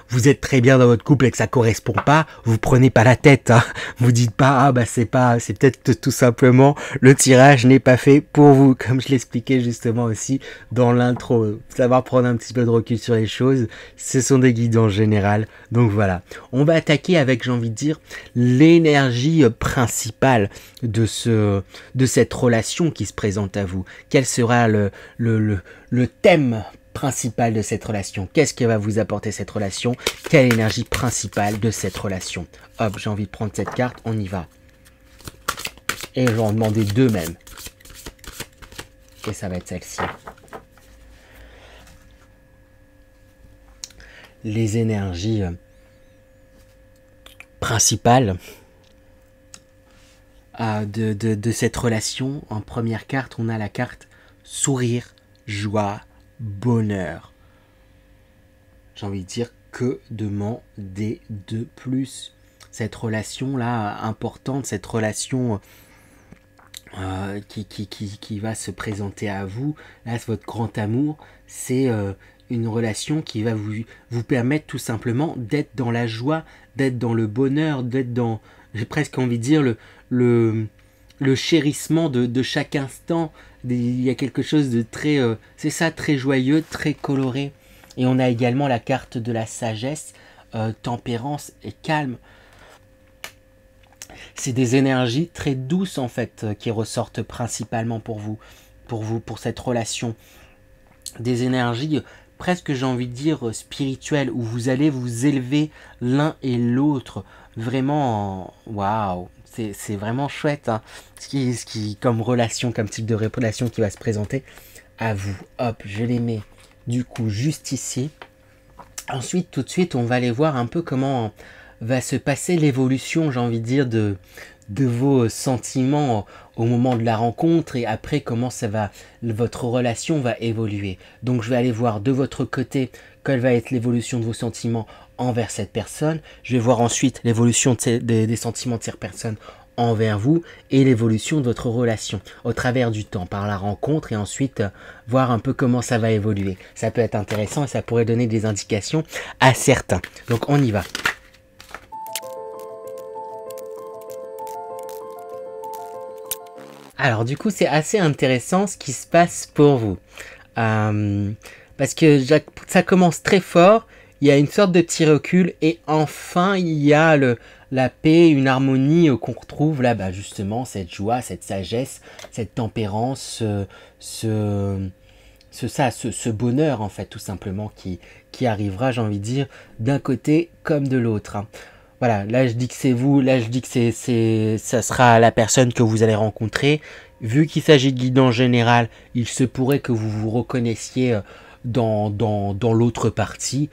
A: vous êtes très bien dans votre couple et que ça correspond pas, vous prenez pas la tête. Hein. Vous dites pas, ah bah c'est peut-être tout simplement le tirage n'est pas fait pour vous. Comme je l'expliquais justement aussi dans l'intro, savoir prendre un petit peu de recul sur les choses, ce sont des guides en général. Donc voilà, on va attaquer avec, j'ai envie de dire, l'énergie principale de cette relation qui se présente à vous. Quel sera le thème principal de cette relation? Qu'est-ce qui va vous apporter cette relation? Quelle énergie principale de cette relation? Hop, j'ai envie de prendre cette carte, on y va. Et je vais en demander deux même. Et ça va être celle-ci. Les énergies principales de cette relation. En première carte, on a la carte sourire, joie, bonheur. J'ai envie de dire, que demander de plus? Cette relation-là importante, cette relation qui va se présenter à vous, là, c'est votre grand amour, c'est une relation qui va vous permettre tout simplement d'être dans la joie, d'être dans le bonheur, d'être dans, j'ai presque envie de dire, le chérissement de chaque instant. Il y a quelque chose de très, c'est ça, très joyeux, très coloré. Et on a également la carte de la sagesse, tempérance et calme. C'est des énergies très douces en fait qui ressortent principalement pour cette relation. Des énergies presque, j'ai envie de dire, spirituelles, où vous allez vous élever l'un et l'autre. Vraiment, waouh, c'est vraiment chouette, hein, ce qui comme relation, comme type de relation qui va se présenter à vous. Hop, je les mets du coup juste ici. Ensuite, tout de suite, on va aller voir un peu comment va se passer l'évolution, j'ai envie de dire, de vos sentiments au moment de la rencontre, et après comment votre relation va évoluer. Donc je vais aller voir de votre côté quelle va être l'évolution de vos sentiments envers cette personne. Je vais voir ensuite l'évolution des sentiments de cette personne envers vous et l'évolution de votre relation au travers du temps, par la rencontre, et ensuite voir un peu comment ça va évoluer. Ça peut être intéressant et ça pourrait donner des indications à certains. Donc on y va. Alors du coup, c'est assez intéressant ce qui se passe pour vous. Parce que ça commence très fort, il y a une sorte de petit recul, et enfin il y a la paix, une harmonie qu'on retrouve là, bah, justement, cette joie, cette sagesse, cette tempérance, ce bonheur en fait, tout simplement, qui arrivera, j'ai envie de dire, d'un côté comme de l'autre. Hein. Voilà, là je dis que c'est vous, là je dis que ça sera la personne que vous allez rencontrer. Vu qu'il s'agit de guide en général, il se pourrait que vous vous reconnaissiez dans l'autre partie.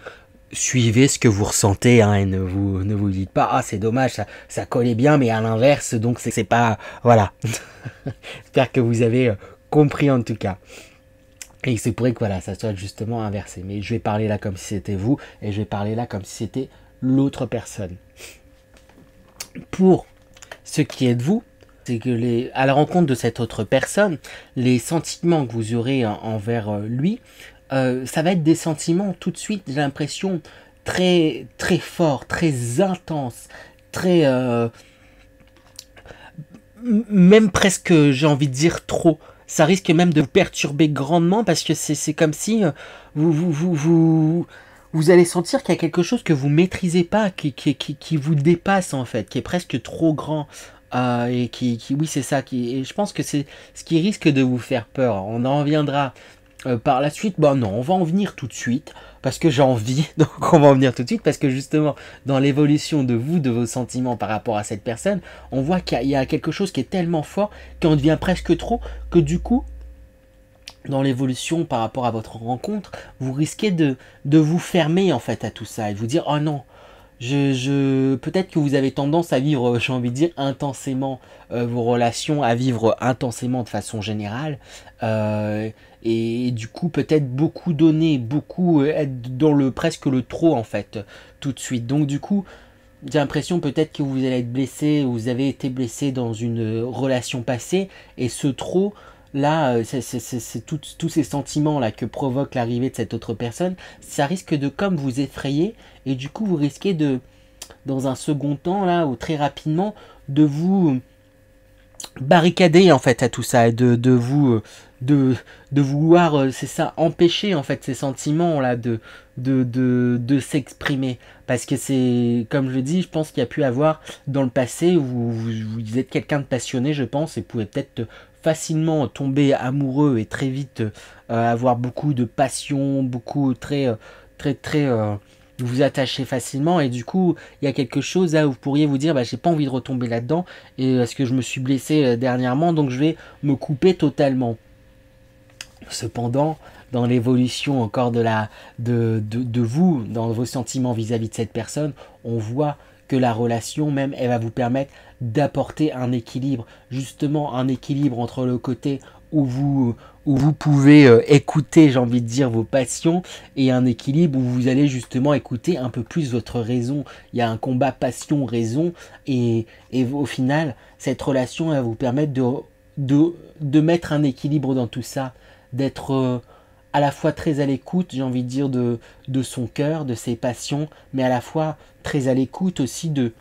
A: Suivez ce que vous ressentez, hein, et ne vous dites pas, ah c'est dommage, ça collait bien, mais à l'inverse, donc c'est pas, voilà. J'espère que vous avez compris en tout cas. Et il se pourrait que voilà, ça soit justement inversé. Mais je vais parler là comme si c'était vous, et je vais parler là comme si c'était l'autre personne. Pour ce qui est de vous, c'est que à la rencontre de cette autre personne, les sentiments que vous aurez envers lui, ça va être des sentiments tout de suite, j'ai l'impression, très, très forts, très intenses, très... même presque, j'ai envie de dire, trop. Ça risque même de vous perturber grandement, parce que c'est comme si vous allez sentir qu'il y a quelque chose que vous maîtrisez pas, qui vous dépasse en fait, qui est presque trop grand. Et oui, c'est ça. Et je pense que c'est ce qui risque de vous faire peur. On en reviendra par la suite. Bon, non, on va en venir tout de suite parce que j'ai envie. Donc, on va en venir tout de suite parce que justement, dans l'évolution de vos sentiments par rapport à cette personne, on voit qu'il y a quelque chose qui est tellement fort qu'on devient presque trop, que du coup, dans l'évolution par rapport à votre rencontre, vous risquez de vous fermer en fait à tout ça et de vous dire, oh non. Peut-être que vous avez tendance à vivre, j'ai envie de dire, intensément vos relations, à vivre intensément de façon générale, et du coup peut-être beaucoup donner, beaucoup être dans presque le trop en fait, tout de suite. Donc du coup, j'ai l'impression peut-être que vous allez être blessé, vous avez été blessé dans une relation passée, et ce trop là, c'est tous ces sentiments-là que provoque l'arrivée de cette autre personne, ça risque de comme vous effrayer, et du coup vous risquez de, dans un second temps, là, ou très rapidement, de vous barricader en fait à tout ça, et de vouloir, c'est ça, empêcher en fait ces sentiments là de s'exprimer, parce que c'est comme je dis, je pense qu'il y a pu avoir dans le passé où vous êtes quelqu'un de passionné, je pense, et pouvez peut-être facilement tomber amoureux et très vite avoir beaucoup de passion, beaucoup très vous vous attachez facilement, et du coup il y a quelque chose là où vous pourriez vous dire bah, j'ai pas envie de retomber là-dedans, et parce que je me suis blessé dernièrement, donc je vais me couper totalement. Cependant, dans l'évolution encore de vous, dans vos sentiments vis-à-vis de cette personne, on voit que la relation même, elle va vous permettre d'apporter un équilibre, justement un équilibre entre le côté où vous pouvez écouter, j'ai envie de dire, vos passions, et un équilibre où vous allez justement écouter un peu plus votre raison. Il y a un combat passion-raison, et au final, cette relation, elle va vous permettre de mettre un équilibre dans tout ça, d'être à la fois très à l'écoute, j'ai envie de dire, de son cœur, de ses passions, mais à la fois très à l'écoute aussi de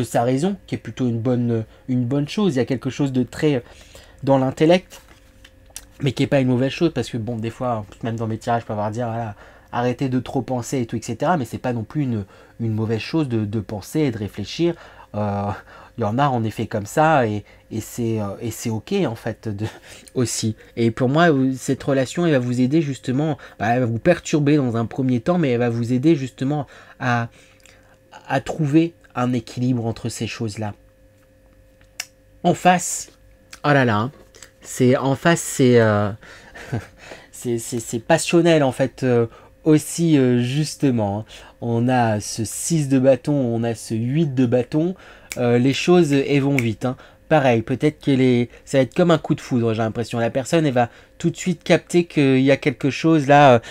A: sa raison, qui est plutôt une bonne chose. Il y a quelque chose de très dans l'intellect, mais qui n'est pas une mauvaise chose, parce que bon, des fois, même dans mes tirages, je peux avoir dire, voilà, arrêtez de trop penser et tout, etc. Mais c'est pas non plus une mauvaise chose de penser et de réfléchir. Il y en a en effet comme ça, et c'est ok en fait aussi. Et pour moi, cette relation, elle va vous aider justement, bah, elle va vous perturber dans un premier temps, mais elle va vous aider justement à trouver un équilibre entre ces choses-là. En face, oh là là, c'est en face, c'est passionnel en fait aussi justement. On a ce 6 de bâton, on a ce 8 de bâton, les choses elles vont vite. Hein. Pareil, peut-être ça va être comme un coup de foudre, j'ai l'impression. La personne, elle va tout de suite capter qu'il y a quelque chose là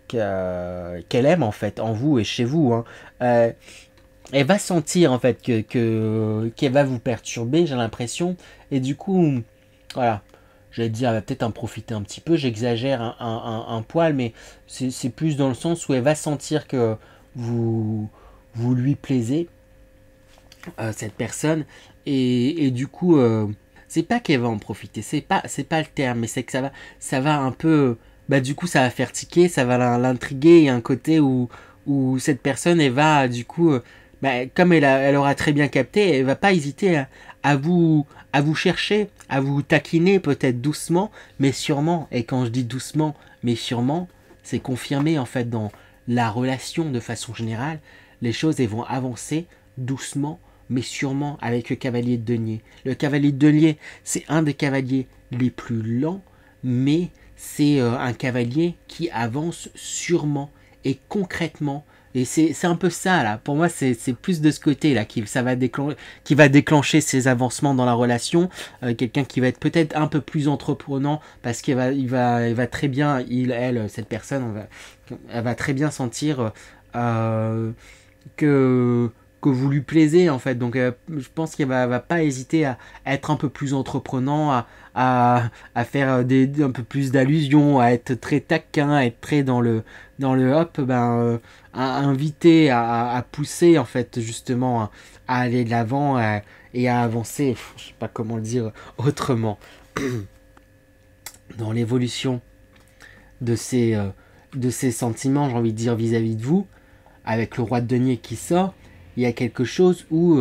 A: qu'elle aime en fait en vous et chez vous. Hein. Elle va sentir en fait qu'elle va vous perturber, j'ai l'impression, et du coup, voilà, j'allais dire, elle va peut-être en profiter un petit peu, j'exagère un poil, mais c'est plus dans le sens où elle va sentir que vous lui plaisez, cette personne, et du coup, c'est pas qu'elle va en profiter, c'est pas le terme, mais c'est que ça va un peu, bah du coup, ça va faire tiquer, ça va l'intriguer, il y a un côté où cette personne, elle va, du coup, bah, comme elle aura très bien capté, elle va pas hésiter à vous chercher, à vous taquiner peut-être doucement, mais sûrement. Et quand je dis doucement, mais sûrement, c'est confirmé en fait dans la relation de façon générale. Les choses elles vont avancer doucement, mais sûrement avec le cavalier de denier. Le cavalier de denier, c'est un des cavaliers les plus lents, mais c'est un cavalier qui avance sûrement et concrètement. Et c'est un peu ça là. Pour moi, c'est plus de ce côté là qui va déclencher ces avancements dans la relation. Quelqu'un qui va être peut-être un peu plus entreprenant, parce qu'il va très bien, cette personne, elle va très bien sentir que vous lui plaisez en fait. Donc je pense qu'elle va pas hésiter à être un peu plus entreprenant, à faire un peu plus d'allusions, à être très taquin, à être très dans le hop, à inviter, à pousser en fait justement à aller de l'avant et à avancer. Je sais pas comment le dire autrement. Dans l'évolution de ces sentiments, j'ai envie de dire vis-à-vis de vous, avec le roi de denier qui sort, il y a quelque chose où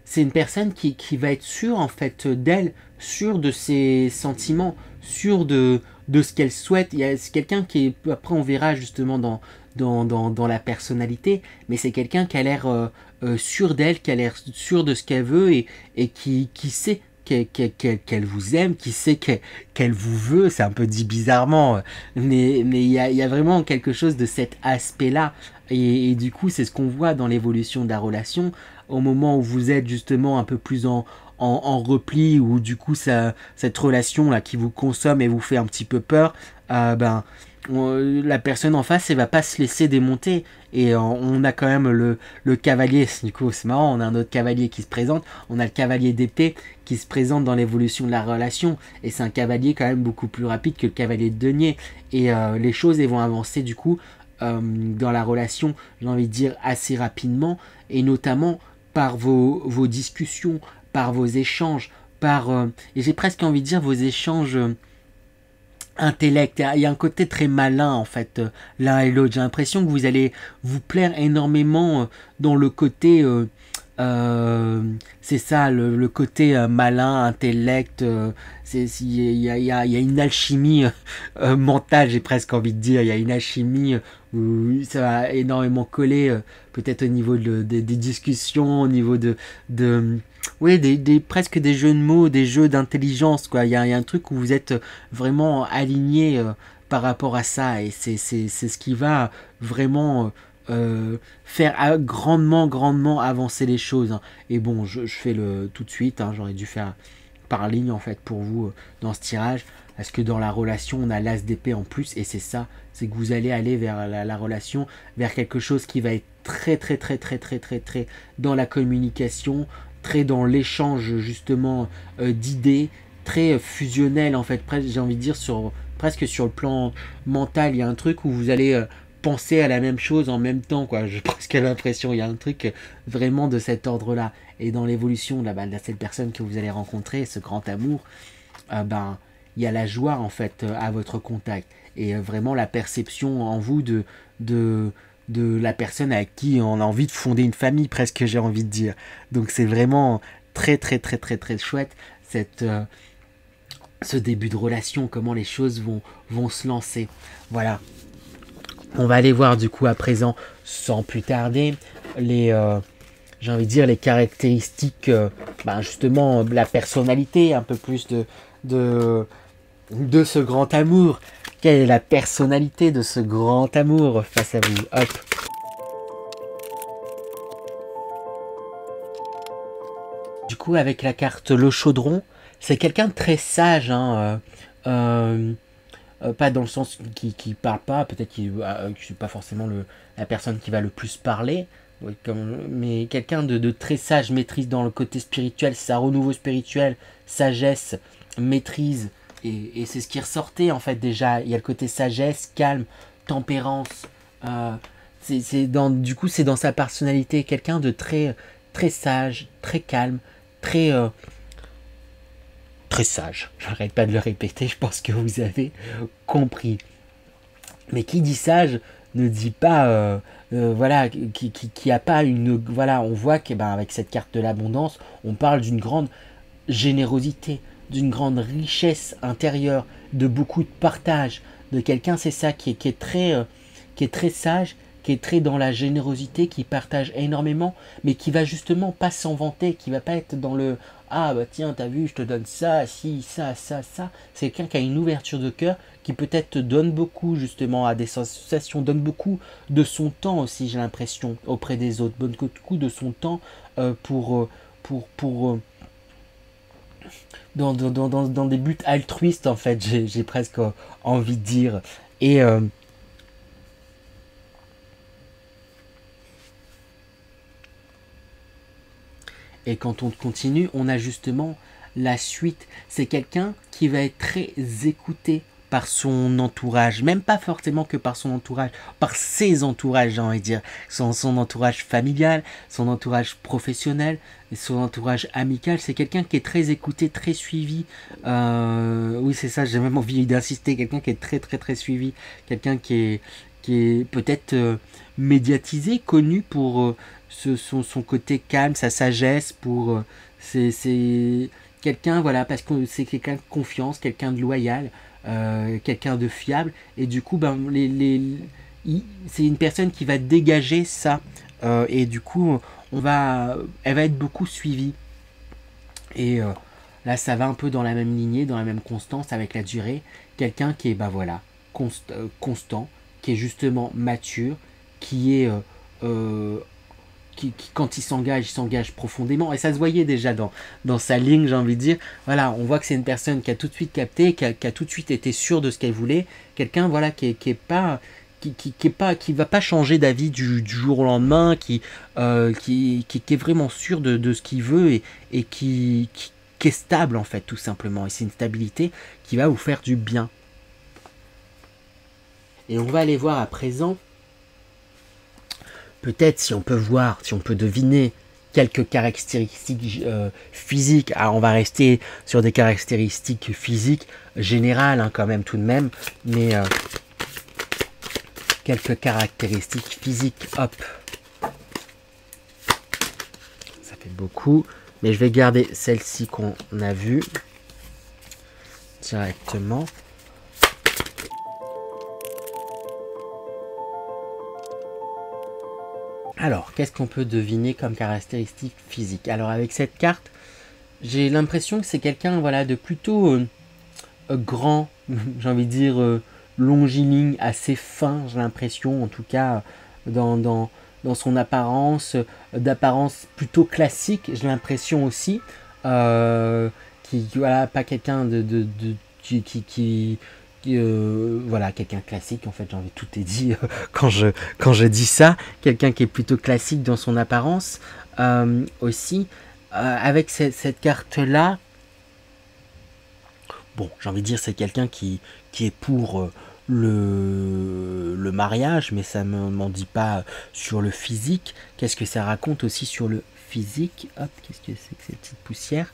A: c'est une personne qui va être sûre en fait d'elle, sûre de ses sentiments, sûre de ce qu'elle souhaite. C'est quelqu'un qui est, après on verra justement dans la personnalité, mais c'est quelqu'un qui a l'air sûr d'elle, qui a l'air sûr de ce qu'elle veut, et qui sait qu'elle vous aime, qui sait qu'elle vous veut. C'est un peu dit bizarrement, mais il y a vraiment quelque chose de cet aspect-là, et du coup c'est ce qu'on voit dans l'évolution de la relation, au moment où vous êtes justement un peu plus en repli, où du coup cette relation là qui vous consomme et vous fait un petit peu peur, la personne en face, elle va pas se laisser démonter. Et on a quand même le cavalier, du coup c'est marrant, on a un autre cavalier qui se présente, on a le cavalier d'épée qui se présente dans l'évolution de la relation, et c'est un cavalier quand même beaucoup plus rapide que le cavalier de denier, et les choses elles vont avancer du coup dans la relation, j'ai envie de dire assez rapidement, et notamment par vos discussions, par vos échanges, et j'ai presque envie de dire vos échanges intellect. Il y a un côté très malin en fait, l'un et l'autre. J'ai l'impression que vous allez vous plaire énormément dans le côté c'est ça, le côté malin, intellect. Il y a une alchimie mentale, j'ai presque envie de dire. Il y a une alchimie où ça va énormément coller, peut-être au niveau des discussions, au niveau oui, presque des jeux de mots, des jeux d'intelligence, quoi. Il y a un truc où vous êtes vraiment aligné par rapport à ça, et c'est ce qui va vraiment faire grandement avancer les choses, hein. Et bon, je fais tout de suite, hein, j'aurais dû faire par ligne en fait pour vous dans ce tirage, parce que dans la relation on a l'as d'épée en plus, et c'est ça, c'est que vous allez aller vers la relation, vers quelque chose qui va être très dans la communication, très dans l'échange justement d'idées, très fusionnel en fait, presque j'ai envie de dire presque sur le plan mental. Il y a un truc où vous allez penser à la même chose en même temps, quoi. J'ai presque l'impression, il y a un truc vraiment de cet ordre-là. Et dans l'évolution de cette personne que vous allez rencontrer, ce grand amour, il y a la joie en fait à votre contact, et vraiment la perception en vous de la personne avec qui on a envie de fonder une famille, presque j'ai envie de dire. Donc c'est vraiment très chouette ce début de relation, comment les choses vont se lancer. Voilà. On va aller voir du coup à présent, sans plus tarder, j'ai envie de dire les caractéristiques, justement la personnalité, un peu plus de ce grand amour. Quelle est la personnalité de ce grand amour face à vous? Hop. Du coup, avec la carte le chaudron, c'est quelqu'un de très sage, hein, pas dans le sens qui parle pas, peut-être qu'il c'est pas forcément la personne qui va le plus parler, mais quelqu'un de très sage, maîtrise dans le côté spirituel, c'est un renouveau spirituel, sagesse, maîtrise, et c'est ce qui ressortait en fait déjà. Il y a le côté sagesse, calme, tempérance, du coup c'est dans sa personnalité, quelqu'un de très sage, très calme, très sage. J'arrête pas de le répéter, je pense que vous avez compris. Mais qui dit sage ne dit pas voilà, qui a pas une, voilà, on voit que avec cette carte de l'abondance, on parle d'une grande générosité, d'une grande richesse intérieure, de beaucoup de partage, de quelqu'un, c'est ça, qui est très sage, qui est très dans la générosité, qui partage énormément, mais qui va justement pas s'en vanter, qui va pas être dans le ah bah tiens, t'as vu, je te donne ça, si, ça. C'est quelqu'un qui a une ouverture de cœur, qui peut-être donne beaucoup justement à des associations, donne beaucoup de son temps aussi, j'ai l'impression, auprès des autres, donne beaucoup de son temps pour dans des buts altruistes en fait, j'ai presque envie de dire. Et quand on continue, on a justement la suite. C'est quelqu'un qui va être très écouté par son entourage, même pas forcément que par son entourage, par ses entourages, j'ai envie de dire, son entourage familial, son entourage professionnel, son entourage amical. C'est quelqu'un qui est très écouté, très suivi. Oui, c'est ça, j'ai même envie d'insister, quelqu'un qui est très suivi, quelqu'un qui est peut-être médiatisé, connu pour son côté calme, sa sagesse, pour c'est quelqu'un, voilà, parce que c'est quelqu'un de confiance, quelqu'un de loyal, quelqu'un de fiable, et du coup c'est une personne qui va dégager ça, et du coup elle va être beaucoup suivie, et là ça va un peu dans la même lignée, dans la même constance avec la durée, quelqu'un qui est constant, qui est justement mature, qui est quand il s'engage profondément. Et ça se voyait déjà dans sa ligne, j'ai envie de dire. Voilà, on voit que c'est une personne qui a tout de suite capté, qui a tout de suite été sûre de ce qu'elle voulait. Quelqu'un, voilà, qui va pas changer d'avis du jour au lendemain, qui est vraiment sûr de ce qu'il veut et qui est stable, en fait, tout simplement. Et c'est une stabilité qui va vous faire du bien. Et on va aller voir à présent, peut-être si on peut deviner quelques caractéristiques physiques. Alors on va rester sur des caractéristiques physiques générales, hein, quand même tout de même, mais quelques caractéristiques physiques, hop. Ça fait beaucoup, mais je vais garder celle-ci qu'on a vue directement. Alors, qu'est-ce qu'on peut deviner comme caractéristique physique? Alors, avec cette carte, j'ai l'impression que c'est quelqu'un, voilà, de plutôt grand, j'ai envie de dire longiligne, assez fin, j'ai l'impression, en tout cas, dans son apparence, d'apparence plutôt classique, j'ai l'impression aussi, voilà, pas quelqu'un voilà, quelqu'un classique, en fait, j'ai envie, tout est dit quand je dis ça, quelqu'un qui est plutôt classique dans son apparence, aussi, avec cette carte-là, bon, j'ai envie de dire, c'est quelqu'un qui est pour le mariage, mais ça ne m'en dit pas sur le physique. Qu'est-ce que ça raconte aussi sur le physique? Hop, qu'est-ce que c'est que cette petite poussière?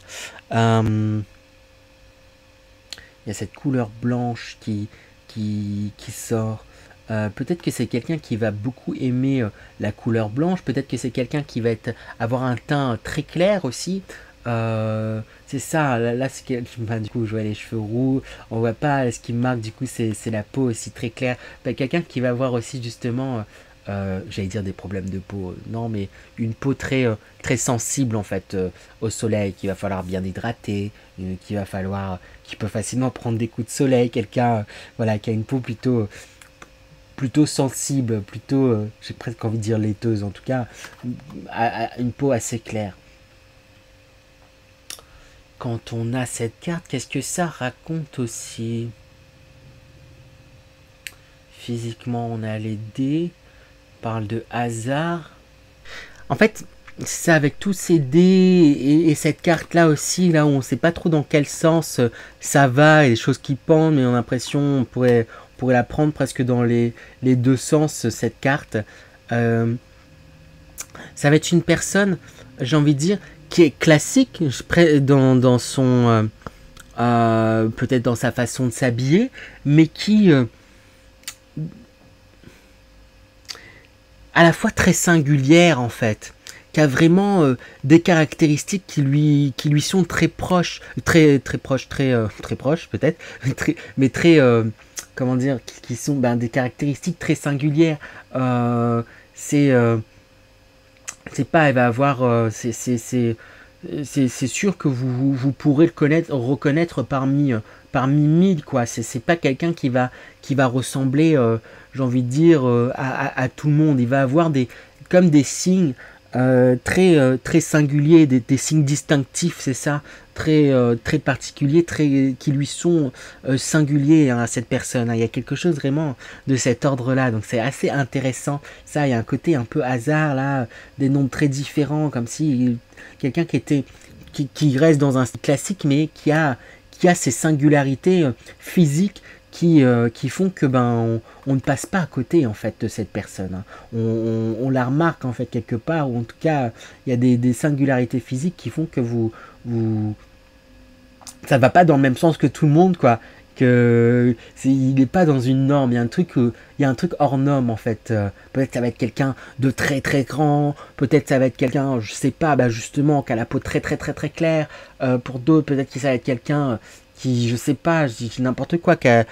A: Il y a cette couleur blanche qui sort. Peut-être que c'est quelqu'un qui va beaucoup aimer la couleur blanche. Peut-être que c'est quelqu'un qui va avoir un teint très clair aussi. C'est ça. Là du coup, je vois les cheveux roux. On voit pas ce qui me marque. Du coup, c'est la peau aussi très claire. Quelqu'un qui va avoir aussi justement... j'allais dire des problèmes de peau, non, mais une peau très sensible en fait au soleil, qu'il va falloir bien hydrater, qui peut facilement prendre des coups de soleil, quelqu'un voilà, qui a une peau plutôt sensible, plutôt, j'ai presque envie de dire laiteuse, en tout cas, une peau assez claire. Quand on a cette carte, qu'est-ce que ça raconte aussi? Physiquement, on a les dés. Parle de hasard. En fait, c'est avec tous ces dés et cette carte là aussi, là où on sait pas trop dans quel sens ça va, et les choses qui pendent, mais on a l'impression on pourrait la prendre presque dans les deux sens, cette carte. Ça va être une personne, j'ai envie de dire, qui est classique dans son peut-être dans sa façon de s'habiller, mais qui à la fois très singulière en fait, qui a vraiment des caractéristiques qui lui sont très proches, très proches peut-être, mais très comment dire, qui sont des caractéristiques très singulières. C'est pas, elle va avoir, c'est sûr que vous pourrez le reconnaître parmi mille, quoi. C'est pas quelqu'un qui va ressembler, j'ai envie de dire, à tout le monde. Il va avoir comme des signes très singuliers, des signes distinctifs, c'est ça, très particuliers, qui lui sont singuliers, hein, à cette personne. Hein. Il y a quelque chose vraiment de cet ordre-là, donc c'est assez intéressant. Ça, il y a un côté un peu hasard là, des nombres très différents, comme si quelqu'un qui reste dans un style classique, mais qui a ces singularités physiques qui font que on ne passe pas à côté en fait de cette personne. Hein. On la remarque en fait quelque part, ou en tout cas il y a des singularités physiques qui font que ça va pas dans le même sens que tout le monde, quoi. Il n'est pas dans une norme, il y a un truc hors norme en fait. Peut-être ça va être quelqu'un de très très grand, peut-être ça va être quelqu'un, je sais pas, justement, qui a la peau très claire. Pour d'autres, peut-être que ça va être quelqu'un qui, je sais pas, je dis n'importe quoi, qui a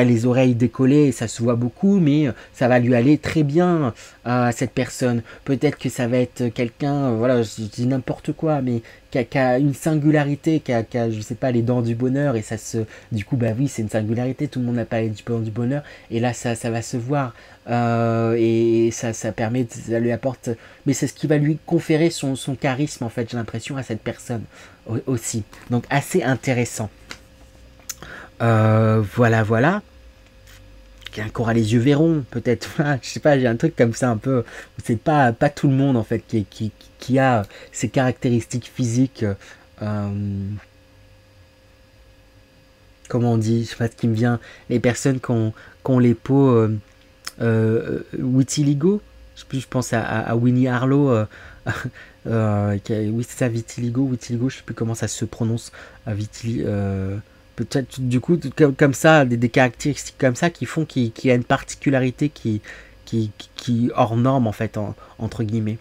A: les oreilles décollées, et ça se voit beaucoup, mais ça va lui aller très bien à cette personne. Peut-être que ça va être quelqu'un, voilà, je dis n'importe quoi, mais qui a une singularité, qui a, je sais pas, les dents du bonheur, et ça se... Du coup, bah oui, c'est une singularité, tout le monde n'a pas les dents du bonheur, et là, ça va se voir, et ça permet, ça lui apporte... Mais c'est ce qui va lui conférer son charisme, en fait, j'ai l'impression, à cette personne aussi. Donc, assez intéressant. Voilà. Qui aura les yeux verrons, peut-être, je sais pas, j'ai un truc comme ça un peu, c'est pas tout le monde en fait qui a ces caractéristiques physiques, comment on dit, je sais pas ce qui me vient, les personnes qui ont les peaux vitiligo, je pense à Winnie Harlow, oui c'est ça, vitiligo, je sais plus comment ça se prononce, peut-être du coup comme ça, des caractéristiques comme ça qui font qu'il y a une particularité qui hors norme en fait, entre guillemets.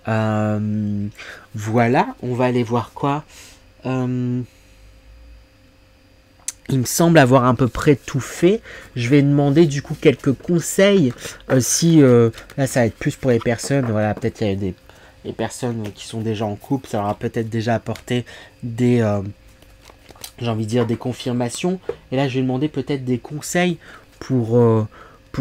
A: Voilà, on va aller voir quoi. Il me semble avoir à peu près tout fait. Je vais demander du coup quelques conseils. Si là ça va être plus pour les personnes, voilà, peut-être il y a des personnes qui sont déjà en couple, ça leur a peut-être déjà apporté des j'ai envie de dire des confirmations. Et là, je vais demander peut-être des conseils pour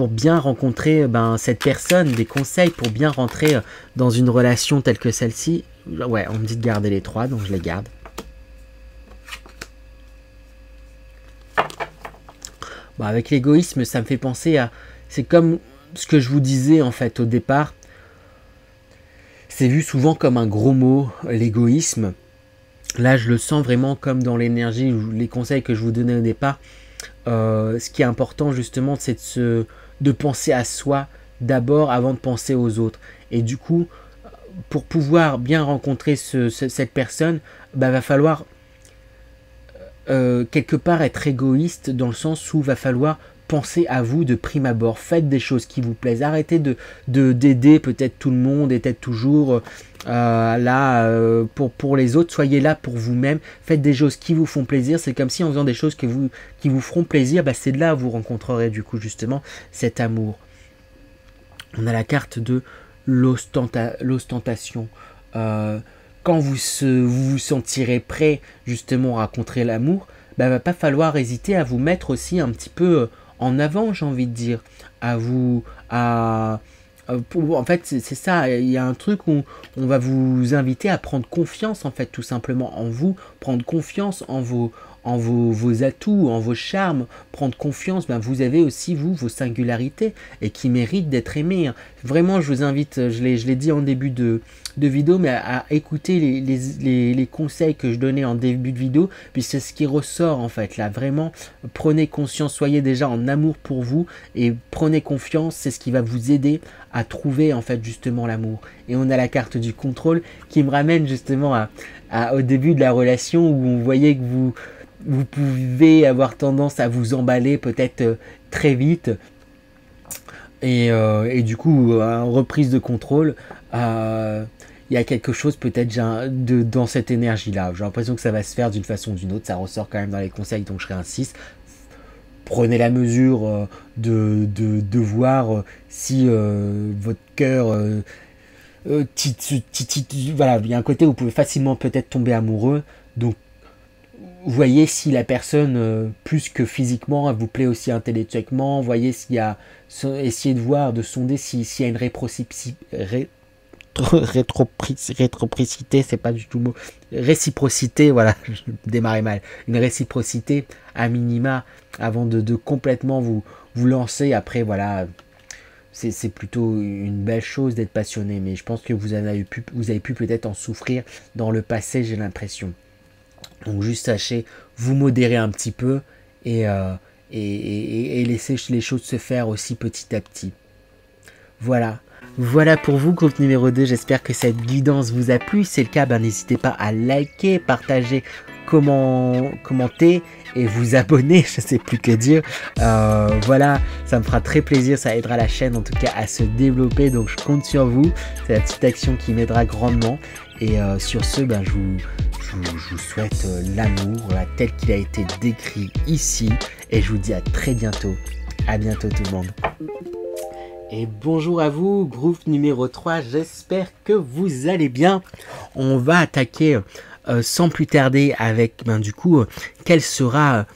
A: bien rencontrer cette personne, des conseils pour bien rentrer dans une relation telle que celle-ci. Ouais, on me dit de garder les 3, donc je les garde. Bon, avec l'égoïsme, ça me fait penser à... C'est comme ce que je vous disais en fait au départ. C'est vu souvent comme un gros mot, l'égoïsme. Là, je le sens vraiment comme dans l'énergie, les conseils que je vous donnais au départ. Ce qui est important, justement, c'est de penser à soi d'abord avant de penser aux autres. Et du coup, pour pouvoir bien rencontrer cette personne, va falloir quelque part être égoïste dans le sens où va falloir pensez à vous de prime abord, faites des choses qui vous plaisent, arrêtez d'aider peut-être tout le monde et peut-être toujours pour les autres, soyez là pour vous-même, faites des choses qui vous font plaisir, c'est comme si en faisant des choses qui vous feront plaisir, c'est de là où vous rencontrerez du coup justement cet amour. On a la carte de l'ostentation. Quand vous vous sentirez prêt justement à rencontrer l'amour, va pas falloir hésiter à vous mettre aussi un petit peu en avant, j'ai envie de dire, en fait c'est ça, il y a un truc où on va vous inviter à prendre confiance en fait, tout simplement en vous, prendre confiance en vos atouts, en vos charmes, prendre confiance, vous avez aussi vous vos singularités et qui méritent d'être aimées. Vraiment, je vous invite, je l'ai dit en début de vidéo, mais à écouter les conseils que je donnais en début de vidéo, puis c'est ce qui ressort en fait là. Vraiment, prenez conscience, soyez déjà en amour pour vous et prenez confiance, c'est ce qui va vous aider à trouver en fait justement l'amour. Et on a la carte du contrôle qui me ramène justement au début de la relation où on voyait que vous pouvez avoir tendance à vous emballer peut-être très vite et du coup en reprise de contrôle il y a quelque chose peut-être dans cette énergie là, j'ai l'impression que ça va se faire d'une façon ou d'une autre, ça ressort quand même dans les conseils, donc je réinsiste, prenez la mesure de voir si votre cœur voilà, il y a un côté où vous pouvez facilement peut-être tomber amoureux, donc voyez si la personne, plus que physiquement, elle vous plaît aussi intellectuellement, voyez s'il y a, essayez de voir, de sonder s'il y a une réciprocité, c'est pas du tout le mot, réciprocité, voilà, je démarrais mal, une réciprocité à minima avant de complètement vous lancer. Après voilà, c'est plutôt une belle chose d'être passionné, mais je pense que vous avez pu peut-être en souffrir dans le passé, j'ai l'impression. Donc juste sachez vous modérer un petit peu et laisser les choses se faire aussi petit à petit. Voilà pour vous, groupe numéro 2, j'espère que cette guidance vous a plu. Si c'est le cas, n'hésitez pas à liker, partager, commenter et vous abonner, je sais plus que dire. Voilà, ça me fera très plaisir, ça aidera la chaîne en tout cas à se développer, donc je compte sur vous, c'est la petite action qui m'aidera grandement. Et sur ce, je vous souhaite l'amour tel qu'il a été décrit ici, et je vous dis à très bientôt. À bientôt tout le monde. Et bonjour à vous, groupe numéro 3, j'espère que vous allez bien. On va attaquer sans plus tarder avec, du coup, quelle sera,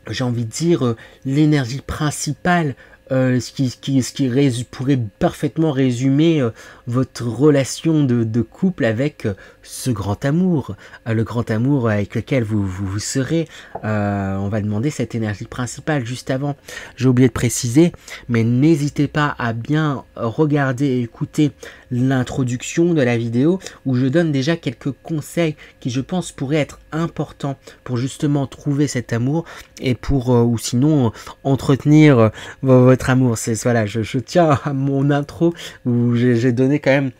A: j'ai envie de dire, l'énergie principale, ce qui pourrait parfaitement résumer votre relation de couple avec ce grand amour, le grand amour avec lequel vous serez. On va demander cette énergie principale juste avant. J'ai oublié de préciser, mais n'hésitez pas à bien regarder et écouter l'introduction de la vidéo où je donne déjà quelques conseils qui, je pense, pourraient être importants pour justement trouver cet amour et pour, ou sinon, entretenir votre amour. Voilà, je tiens à mon intro où j'ai donné quand même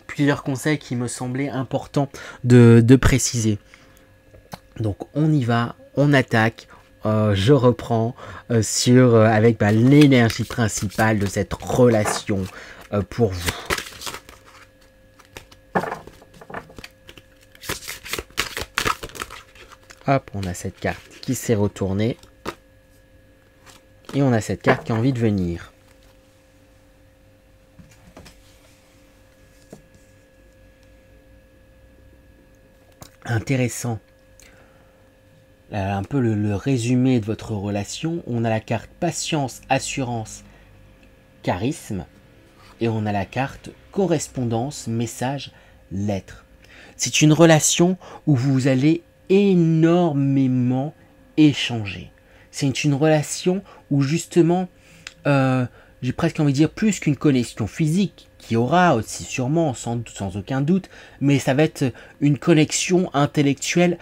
A: plusieurs conseils qui me semblaient importants de préciser. Donc on y va, on attaque. Je reprends avec l'énergie principale de cette relation pour vous. Hop, on a cette carte qui s'est retournée. Et on a cette carte qui a envie de venir. Intéressant. Un peu le résumé de votre relation. On a la carte patience, assurance, charisme. Et on a la carte correspondance, message, lettre. C'est une relation où vous allez énormément échanger. C'est une relation où justement, j'ai presque envie de dire plus qu'une connexion physique, qui aura aussi sûrement, sans aucun doute, mais ça va être une connexion intellectuelle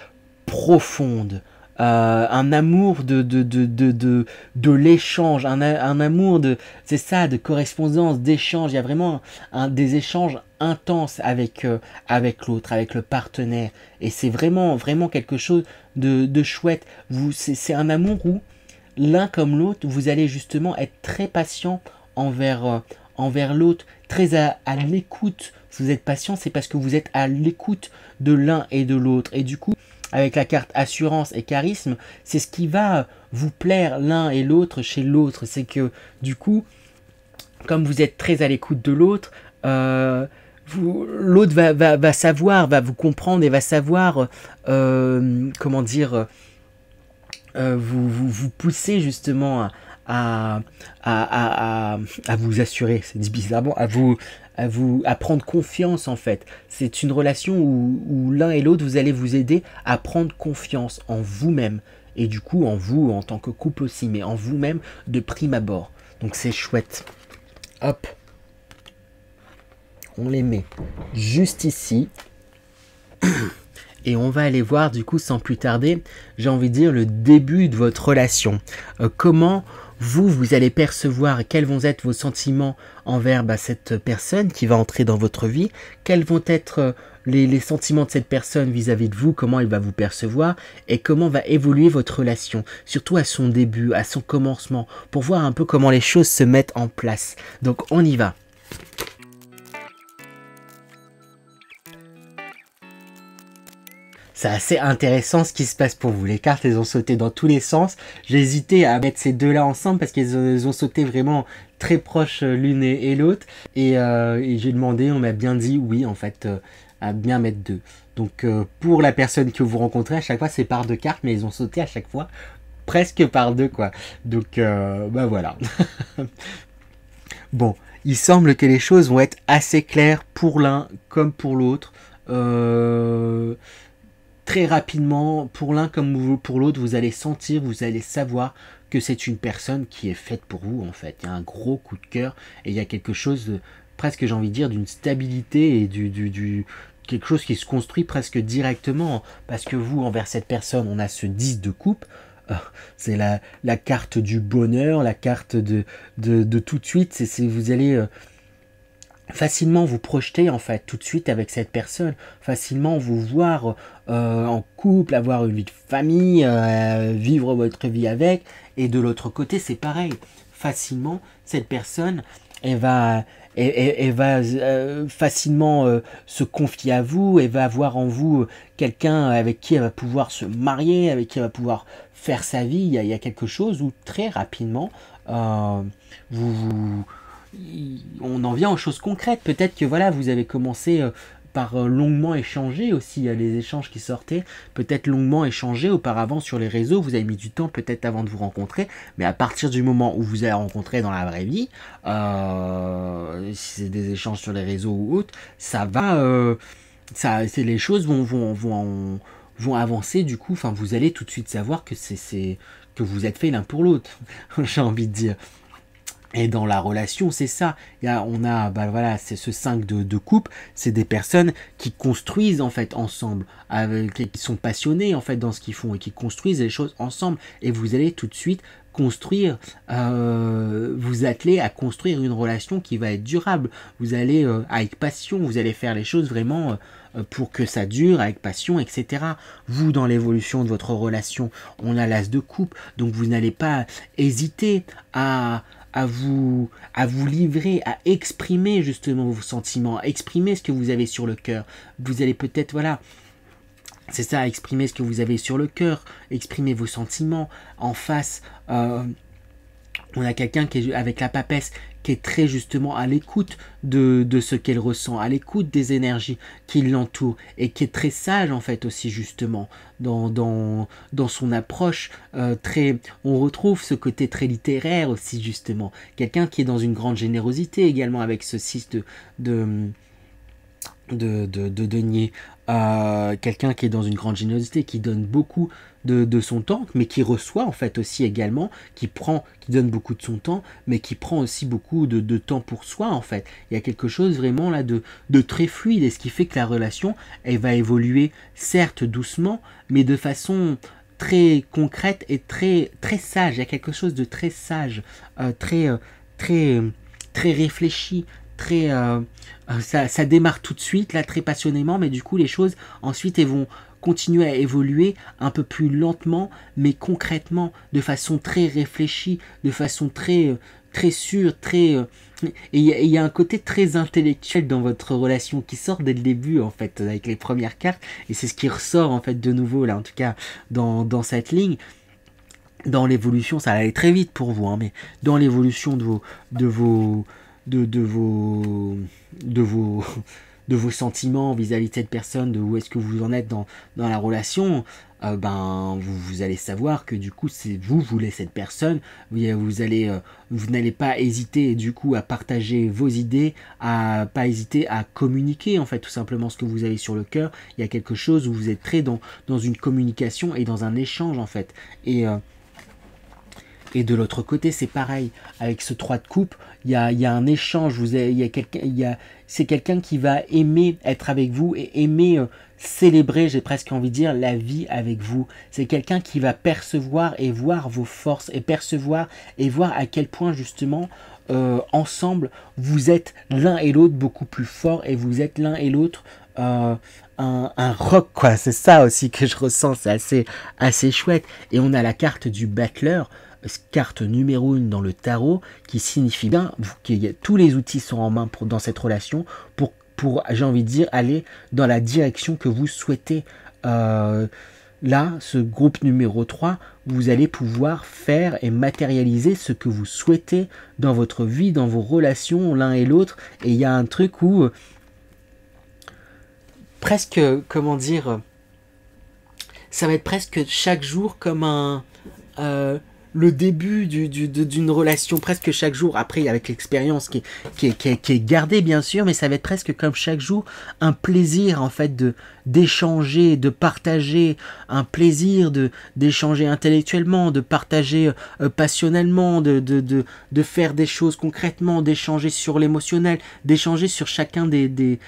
A: profonde. Un amour de l'échange, un amour c'est ça, de correspondance, d'échange. Il y a vraiment des échanges intenses avec l'autre, avec le partenaire. Et c'est vraiment quelque chose de chouette. C'est un amour où l'un comme l'autre, vous allez justement être très patient envers l'autre, très à l'écoute. Si vous êtes patient, c'est parce que vous êtes à l'écoute de l'un et de l'autre. Et du coup, avec la carte assurance et charisme, c'est ce qui va vous plaire l'un et l'autre chez l'autre. C'est que du coup, comme vous êtes très à l'écoute de l'autre, l'autre va savoir, va vous comprendre et va savoir, comment dire, vous pousser justement à vous assurer, c'est dit bizarrement, à prendre confiance en fait. C'est une relation où l'un et l'autre, vous allez vous aider à prendre confiance en vous-même. Et du coup, en vous, en tant que couple aussi, mais en vous-même de prime abord. Donc c'est chouette. Hop. On les met juste ici. Et on va aller voir du coup sans plus tarder, j'ai envie de dire le début de votre relation. Comment vous allez percevoir et quels vont être vos sentiments envers cette personne qui va entrer dans votre vie. Quels vont être les sentiments de cette personne vis-à-vis de vous, comment il va vous percevoir et comment va évoluer votre relation. Surtout à son début, à son commencement, pour voir un peu comment les choses se mettent en place. Donc on y va. C'est assez intéressant ce qui se passe pour vous. Les cartes, elles ont sauté dans tous les sens. J'ai hésité à mettre ces deux-là ensemble parce qu'elles ont sauté vraiment très proches l'une et l'autre. Et j'ai demandé, on m'a bien dit oui, en fait, à bien mettre deux. Donc, pour la personne que vous rencontrez, à chaque fois, c'est par deux cartes, mais ils ont sauté à chaque fois presque par deux, quoi. Donc, voilà. Bon, il semble que les choses vont être assez claires pour l'un comme pour l'autre. Très rapidement, pour l'un comme pour l'autre, vous allez sentir, vous allez savoir que c'est une personne qui est faite pour vous, en fait. Il y a un gros coup de cœur et il y a quelque chose, presque j'ai envie de dire, d'une stabilité et quelque chose qui se construit presque directement. Parce que vous, envers cette personne, on a ce 10 de coupe. C'est la carte du bonheur, la carte de tout de suite. Vous allez facilement vous projeter en fait tout de suite avec cette personne, facilement vous voir en couple, avoir une vie de famille, vivre votre vie avec. Et de l'autre côté c'est pareil, facilement cette personne elle va facilement se confier à vous, elle va avoir en vous quelqu'un avec qui elle va pouvoir se marier, avec qui elle va pouvoir faire sa vie. Il y a quelque chose où très rapidement on en vient aux choses concrètes. Peut-être que voilà, vous avez commencé longuement échanger aussi. Il y a les échanges qui sortaient, peut-être longuement échanger auparavant sur les réseaux. Vous avez mis du temps peut-être avant de vous rencontrer, mais à partir du moment où vous allez rencontrer dans la vraie vie, si c'est des échanges sur les réseaux ou autres, ça va, les choses vont avancer du coup. Enfin, vous allez tout de suite savoir que que vous êtes fait l'un pour l'autre. J'ai envie de dire. Et dans la relation, c'est ça. Voilà, c'est ce 5 de coupe, c'est des personnes qui construisent en fait ensemble, qui sont passionnés en fait dans ce qu'ils font et qui construisent les choses ensemble. Et vous allez tout de suite construire, vous atteler à construire une relation qui va être durable. Vous allez avec passion, vous allez faire les choses vraiment pour que ça dure avec passion, etc. Vous, dans l'évolution de votre relation, on a l'as de coupe, donc vous n'allez pas hésiter à vous livrer, à exprimer justement vos sentiments, à exprimer ce que vous avez sur le cœur. Vous allez peut-être, voilà, c'est ça, exprimer ce que vous avez sur le cœur, exprimer vos sentiments en face. On a quelqu'un qui est avec la papesse, qui est très justement à l'écoute de ce qu'elle ressent, à l'écoute des énergies qui l'entourent, et qui est très sage en fait aussi justement dans son approche. On retrouve ce côté très littéraire aussi justement, quelqu'un qui est dans une grande générosité également avec ce 6 de denier, quelqu'un qui est dans une grande générosité, qui donne beaucoup de son temps, mais qui reçoit en fait aussi également, qui donne beaucoup de son temps, mais qui prend aussi beaucoup de temps pour soi en fait. Il y a quelque chose vraiment là de très fluide, et ce qui fait que la relation, elle va évoluer certes doucement, mais de façon très concrète et très sage. Il y a quelque chose de très sage, très réfléchi, ça démarre tout de suite là très passionnément, mais du coup les choses ensuite elles vont continuer à évoluer un peu plus lentement, mais concrètement, de façon très réfléchie, de façon très sûre, et il y a un côté très intellectuel dans votre relation qui sort dès le début en fait avec les premières cartes, et c'est ce qui ressort en fait de nouveau là, en tout cas dans cette ligne. Dans l'évolution, ça va aller très vite pour vous, hein, mais dans l'évolution de vos sentiments vis-à-vis de cette personne, de où est-ce que vous en êtes dans la relation, vous allez savoir que du coup c'est vous voulez cette personne, vous n'allez pas hésiter du coup à partager vos idées, à pas hésiter à communiquer en fait tout simplement ce que vous avez sur le cœur. Il y a quelque chose où vous êtes très dans une communication et dans un échange en fait, et de l'autre côté, c'est pareil. Avec ce 3 de coupe, il y a un échange. C'est quelqu'un qui va aimer être avec vous et aimer célébrer, j'ai presque envie de dire, la vie avec vous. C'est quelqu'un qui va percevoir et voir vos forces, et percevoir et voir à quel point justement ensemble vous êtes l'un et l'autre beaucoup plus forts, et vous êtes l'un et l'autre un rock, quoi. C'est ça aussi que je ressens. C'est assez chouette. Et on a la carte du battleur, carte numéro 1 dans le tarot, qui signifie bien que tous les outils sont en main dans cette relation pour j'ai envie de dire, aller dans la direction que vous souhaitez. Là, ce groupe numéro 3, vous allez pouvoir faire et matérialiser ce que vous souhaitez dans votre vie, dans vos relations l'un et l'autre. Et il y a un truc où presque, comment dire, ça va être presque chaque jour comme le début d'une relation, presque chaque jour. Après, avec l'expérience qui est gardée bien sûr, mais ça va être presque comme chaque jour un plaisir en fait d'échanger, de partager, un plaisir d'échanger intellectuellement, de partager passionnellement, de faire des choses concrètement, d'échanger sur l'émotionnel, d'échanger sur chacun des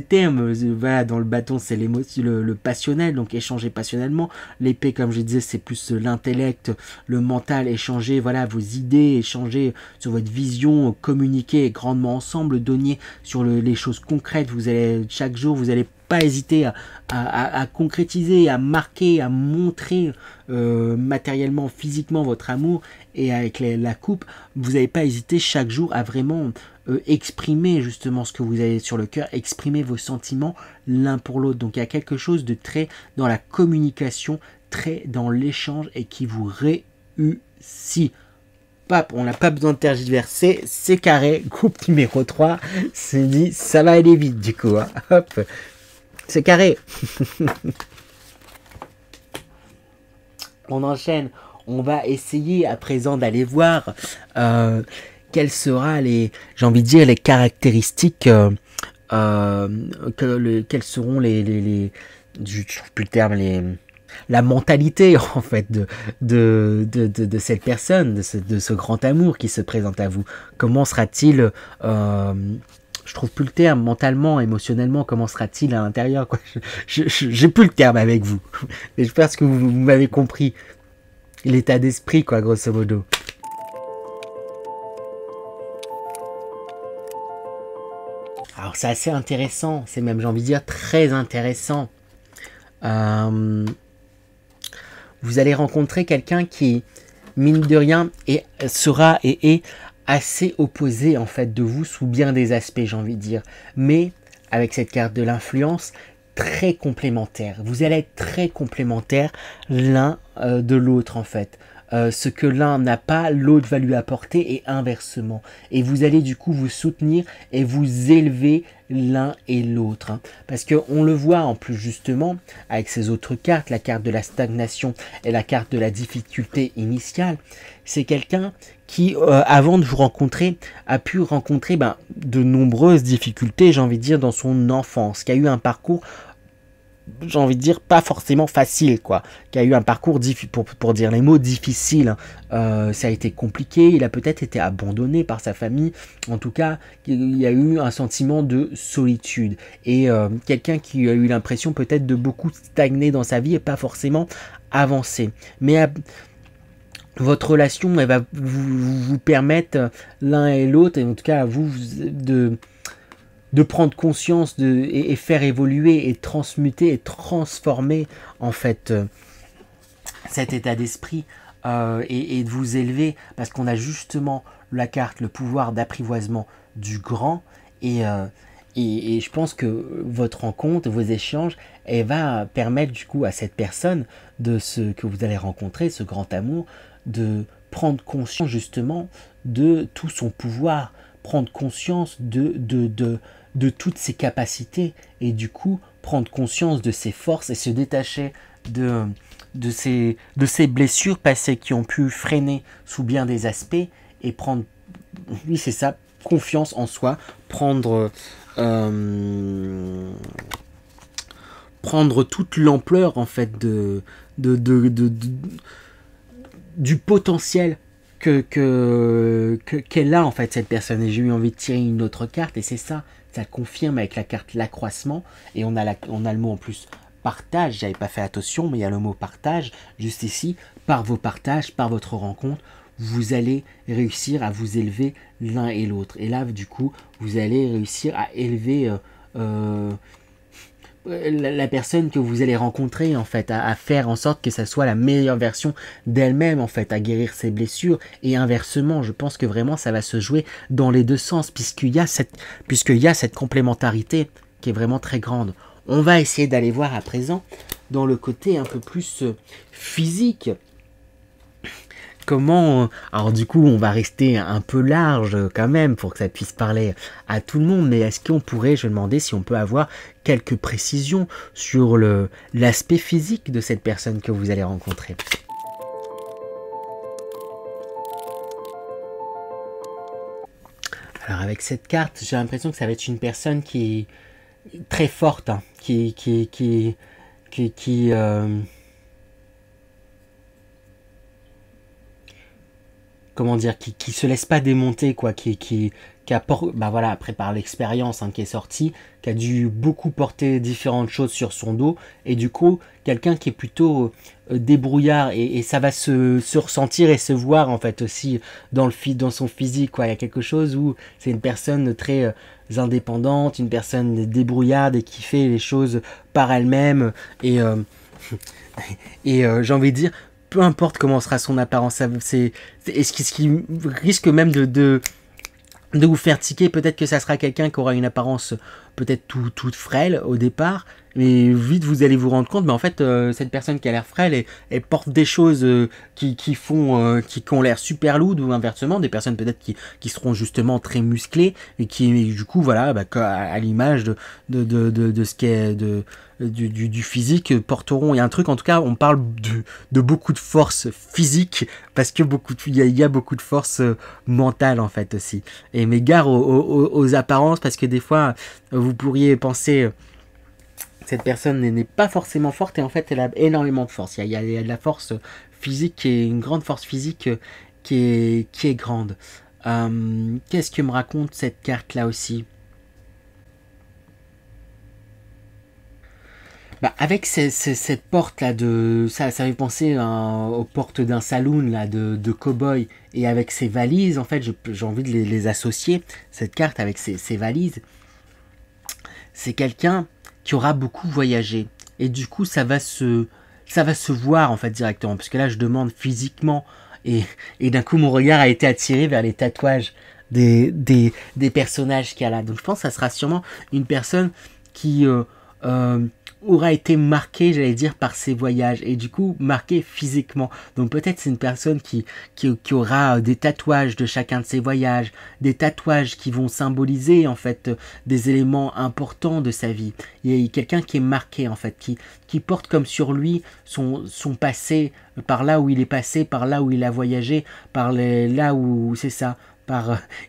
A: termes. Voilà, dans le bâton c'est le passionnel, donc échanger passionnellement. L'épée, comme je disais, c'est plus l'intellect, le mental, échanger voilà vos idées, échanger sur votre vision, communiquer grandement ensemble, donner sur les choses concrètes. Vous allez chaque jour, vous allez pas hésiter à concrétiser, à marquer, à montrer matériellement, physiquement votre amour. Et avec la coupe, vous n'allez pas hésiter chaque jour à vraiment exprimer justement ce que vous avez sur le cœur, exprimer vos sentiments l'un pour l'autre. Donc il y a quelque chose de très dans la communication, très dans l'échange, et qui vous réussit. Pap, on n'a pas besoin de tergiverser, c'est carré, coupe numéro 3, c'est dit, ça va aller vite du coup, hein. Hop, c'est carré. On enchaîne, on va essayer à présent d'aller voir quelles seront les, j'ai envie de dire, les caractéristiques, quels seront je trouve plus le terme, la mentalité en fait de cette personne, de ce grand amour qui se présente à vous. Comment sera-t-il, je trouve plus le terme, mentalement, émotionnellement, comment sera-t-il à l'intérieur, quoi. J'ai plus le terme avec vous. Et je pense que vous m'avez compris. L'état d'esprit, quoi, grosso modo. Alors c'est assez intéressant, c'est même, j'ai envie de dire, très intéressant. Vous allez rencontrer quelqu'un qui, mine de rien, sera et est assez opposé en fait de vous sous bien des aspects, j'ai envie de dire. Mais avec cette carte de l'influence, très complémentaire. Vous allez être très complémentaires l'un de l'autre en fait. Ce que l'un n'a pas, l'autre va lui apporter et inversement. Et vous allez du coup vous soutenir et vous élever l'un et l'autre. Hein. Parce qu'on le voit en plus justement avec ces autres cartes, la carte de la stagnation et la carte de la difficulté initiale. C'est quelqu'un qui, avant de vous rencontrer, a pu rencontrer de nombreuses difficultés, j'ai envie de dire, dans son enfance, qui a eu un parcours, j'ai envie de dire, pas forcément facile, quoi, qui a eu un parcours, pour dire les mots, difficile. Ça a été compliqué, il a peut-être été abandonné par sa famille, en tout cas, il y a eu un sentiment de solitude, et quelqu'un qui a eu l'impression peut-être de beaucoup stagner dans sa vie et pas forcément avancer. Mais votre relation, elle va vous permettre l'un et l'autre, et en tout cas à vous, de prendre conscience et faire évoluer et transmuter et transformer en fait cet état d'esprit et de vous élever, parce qu'on a justement la carte, le pouvoir d'apprivoisement du grand, et je pense que votre rencontre, vos échanges, elle va permettre du coup à cette personne que vous allez rencontrer, ce grand amour, de prendre conscience justement de tout son pouvoir, prendre conscience de toutes ses capacités, et du coup prendre conscience de ses forces et se détacher de ces blessures passées qui ont pu freiner sous bien des aspects, et prendre, oui c'est ça, confiance en soi, prendre toute l'ampleur en fait du potentiel qu'elle a en fait cette personne. Et j'ai eu envie de tirer une autre carte, et c'est ça, ça confirme avec la carte l'accroissement, et on a le mot en plus partage, j'avais pas fait attention, mais il y a le mot partage juste ici. Par vos partages, par votre rencontre, vous allez réussir à vous élever l'un et l'autre, et là du coup vous allez réussir à élever la personne que vous allez rencontrer en fait, à faire en sorte que ça soit la meilleure version d'elle-même en fait, à guérir ses blessures, et inversement. Je pense que vraiment ça va se jouer dans les deux sens, puisqu'il y a cette complémentarité qui est vraiment très grande. On va essayer d'aller voir à présent dans le côté un peu plus physique. Comment, alors du coup on va rester un peu large quand même pour que ça puisse parler à tout le monde, mais est-ce qu'on pourrait, je me demandais si on peut avoir quelques précisions sur l'aspect physique de cette personne que vous allez rencontrer. Alors avec cette carte, j'ai l'impression que ça va être une personne qui est très forte, hein, comment dire, qui se laisse pas démonter, quoi, qui apporte, voilà, après par l'expérience qui est sortie, qui a dû beaucoup porter différentes choses sur son dos, et du coup quelqu'un qui est plutôt débrouillard, et ça va se ressentir et se voir en fait aussi dans son physique, quoi. Il y a quelque chose où c'est une personne très indépendante, une personne débrouillarde et qui fait les choses par elle-même, et j'ai envie de dire, peu importe comment sera son apparence, ce qui risque même de vous faire tiquer, peut-être que ça sera quelqu'un qui aura une apparence peut-être toute frêle au départ, mais vite vous allez vous rendre compte, mais en fait cette personne qui a l'air frêle, elle porte des choses qui ont l'air super lourdes, ou inversement des personnes peut-être qui seront justement très musclées et qui du coup voilà, à l'image de ce qu'est du physique, porteront. Il y a un truc, en tout cas on parle de beaucoup de force physique, parce que il y a beaucoup de force mentale en fait aussi. Et mais gare aux apparences, parce que des fois vous pourriez penser cette personne n'est pas forcément forte, et en fait elle a énormément de force. Il y a de la force physique, qui est une grande force physique qui est grande. Qu'est-ce que me raconte cette carte là aussi? Avec cette porte là, ça fait penser aux portes d'un saloon là, de cow-boy, et avec ses valises, en fait j'ai envie de les associer, cette carte avec ses valises. C'est quelqu'un qui aura beaucoup voyagé, et du coup ça va se voir en fait directement, parce que là je demande physiquement, et d'un coup mon regard a été attiré vers les tatouages des personnages qu'il y a là. Donc je pense que ça sera sûrement une personne qui aura été marquée, j'allais dire, par ses voyages, et du coup marquée physiquement. Donc peut-être c'est une personne qui aura des tatouages de chacun de ses voyages, des tatouages qui vont symboliser en fait des éléments importants de sa vie. Il y a quelqu'un qui est marqué en fait, qui porte comme sur lui son passé, par là où il est passé, par là où il a voyagé, là où c'est ça.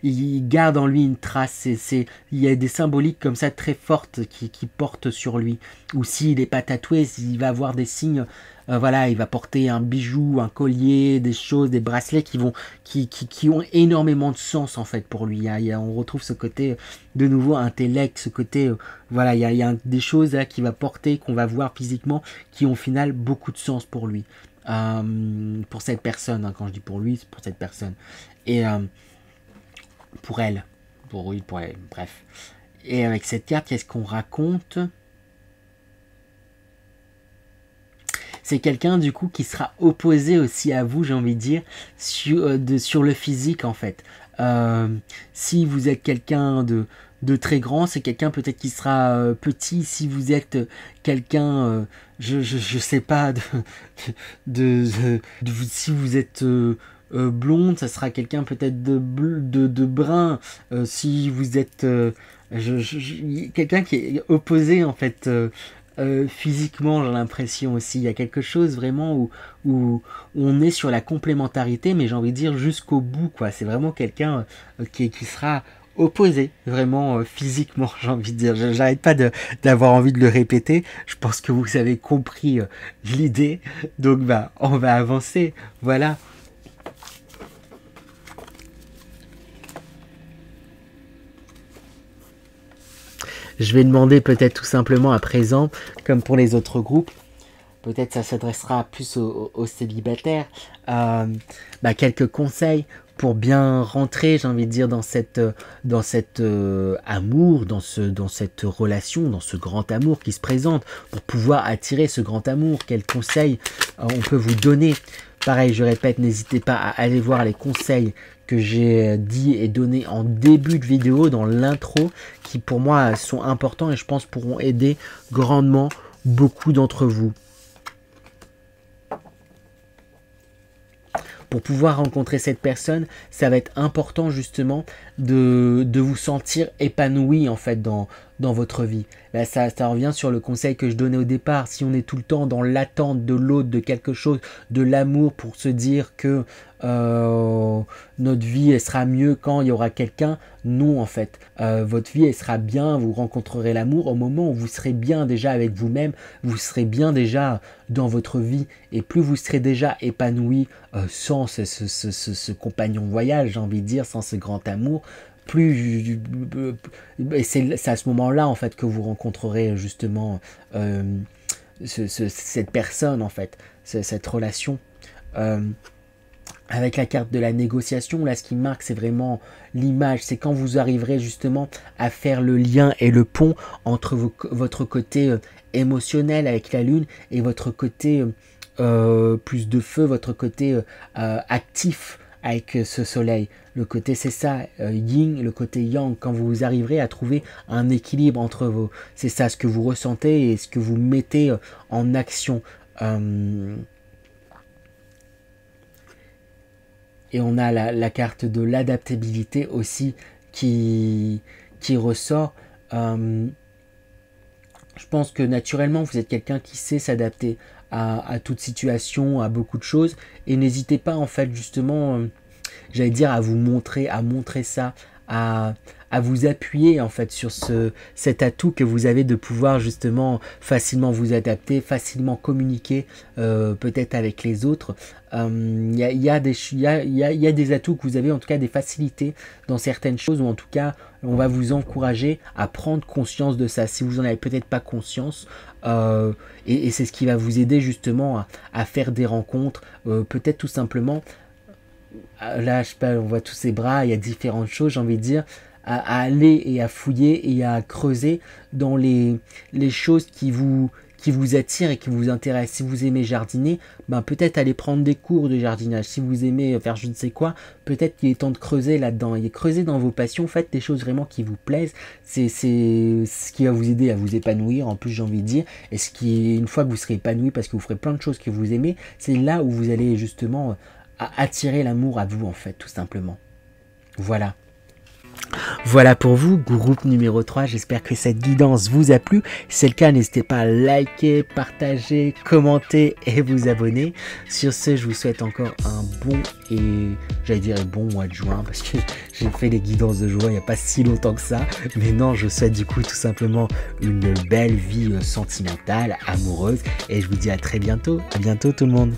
A: Il garde en lui une trace, il y a des symboliques comme ça très fortes qui portent sur lui. Ou s'il n'est pas tatoué, il va avoir des signes, voilà, il va porter un bijou, un collier, des choses, des bracelets qui ont énormément de sens en fait pour lui. On retrouve ce côté de nouveau intellect, ce côté, voilà, il y a des choses là qu'il va porter, qu'on va voir physiquement, qui ont au final beaucoup de sens pour lui. Pour cette personne, hein, quand je dis pour lui, c'est pour cette personne. Et pour elle, bref. Et avec cette carte, qu'est-ce qu'on raconte? C'est quelqu'un du coup qui sera opposé aussi à vous, j'ai envie de dire, sur le physique en fait. Si vous êtes quelqu'un de très grand, c'est quelqu'un peut-être qui sera petit. Si vous êtes quelqu'un, je sais pas, si vous êtes blonde, ça sera quelqu'un peut-être de brun. Si vous êtes quelqu'un qui est opposé en fait physiquement, j'ai l'impression aussi. Il y a quelque chose vraiment où on est sur la complémentarité, mais j'ai envie de dire jusqu'au bout, quoi. C'est vraiment quelqu'un qui sera opposé vraiment physiquement, j'ai envie de dire. J'arrête pas d'avoir envie de le répéter. Je pense que vous avez compris l'idée. Donc on va avancer. Voilà. Je vais demander peut-être tout simplement à présent, comme pour les autres groupes, peut-être ça s'adressera plus aux célibataires, quelques conseils pour bien rentrer, j'ai envie de dire, dans cet amour, dans cette relation, dans ce grand amour qui se présente, pour pouvoir attirer ce grand amour. Quels conseils on peut vous donner? Pareil, je répète, n'hésitez pas à aller voir les conseils que j'ai dit et donné en début de vidéo, dans l'intro, qui pour moi sont importants et je pense pourront aider grandement beaucoup d'entre vous. Pour pouvoir rencontrer cette personne, ça va être important justement de vous sentir épanoui en fait dans votre vie. Là, ça revient sur le conseil que je donnais au départ. Si on est tout le temps dans l'attente de l'autre, de quelque chose, de l'amour, pour se dire que notre vie elle sera mieux quand il y aura quelqu'un, non en fait. Votre vie elle sera bien, vous rencontrerez l'amour au moment où vous serez bien déjà avec vous-même, vous serez bien déjà dans votre vie, et plus vous serez déjà épanoui sans ce compagnon de voyage, j'ai envie de dire, sans ce grand amour, plus c'est à ce moment-là en fait que vous rencontrerez justement cette personne en fait, cette relation. Avec la carte de la négociation, là ce qui marque c'est vraiment l'image, c'est quand vous arriverez justement à faire le lien et le pont entre votre côté émotionnel avec la lune et votre côté plus de feu, votre côté actif avec ce soleil. Le côté, c'est ça, yin, le côté yang, quand vous arriverez à trouver un équilibre entre vos... C'est ça, ce que vous ressentez et ce que vous mettez en action. Et on a la carte de l'adaptabilité aussi qui ressort. Je pense que naturellement, vous êtes quelqu'un qui sait s'adapter à toute situation, à beaucoup de choses. Et n'hésitez pas, en fait, justement, j'allais dire, à vous montrer, à montrer ça, à vous appuyer, en fait, sur cet atout que vous avez de pouvoir, justement, facilement vous adapter, facilement communiquer, peut-être avec les autres. Il y a des atouts que vous avez, en tout cas des facilités dans certaines choses, ou en tout cas on va vous encourager à prendre conscience de ça si vous n'en avez peut-être pas conscience, et c'est ce qui va vous aider justement à faire des rencontres, peut-être tout simplement, là je sais pas, on voit tous ces bras, il y a différentes choses, j'ai envie de dire, à aller et à fouiller et à creuser dans les choses qui vous attirent et qui vous intéressent. Si vous aimez jardiner, ben peut-être aller prendre des cours de jardinage. Si vous aimez faire je ne sais quoi, peut-être qu'il est temps de creuser là-dedans. Et creuser dans vos passions, faites des choses vraiment qui vous plaisent. C'est ce qui va vous aider à vous épanouir, en plus j'ai envie de dire. Et ce qui, une fois que vous serez épanoui, parce que vous ferez plein de choses que vous aimez, c'est là où vous allez justement attirer l'amour à vous, en fait, tout simplement. Voilà. Voilà pour vous, groupe numéro 3, j'espère que cette guidance vous a plu. Si c'est le cas, n'hésitez pas à liker, partager, commenter et vous abonner. Sur ce, je vous souhaite encore un bon bon mois de juin, parce que j'ai fait les guidances de juin il n'y a pas si longtemps que ça. Mais non, je souhaite du coup tout simplement une belle vie sentimentale, amoureuse. Et je vous dis à très bientôt. À bientôt tout le monde.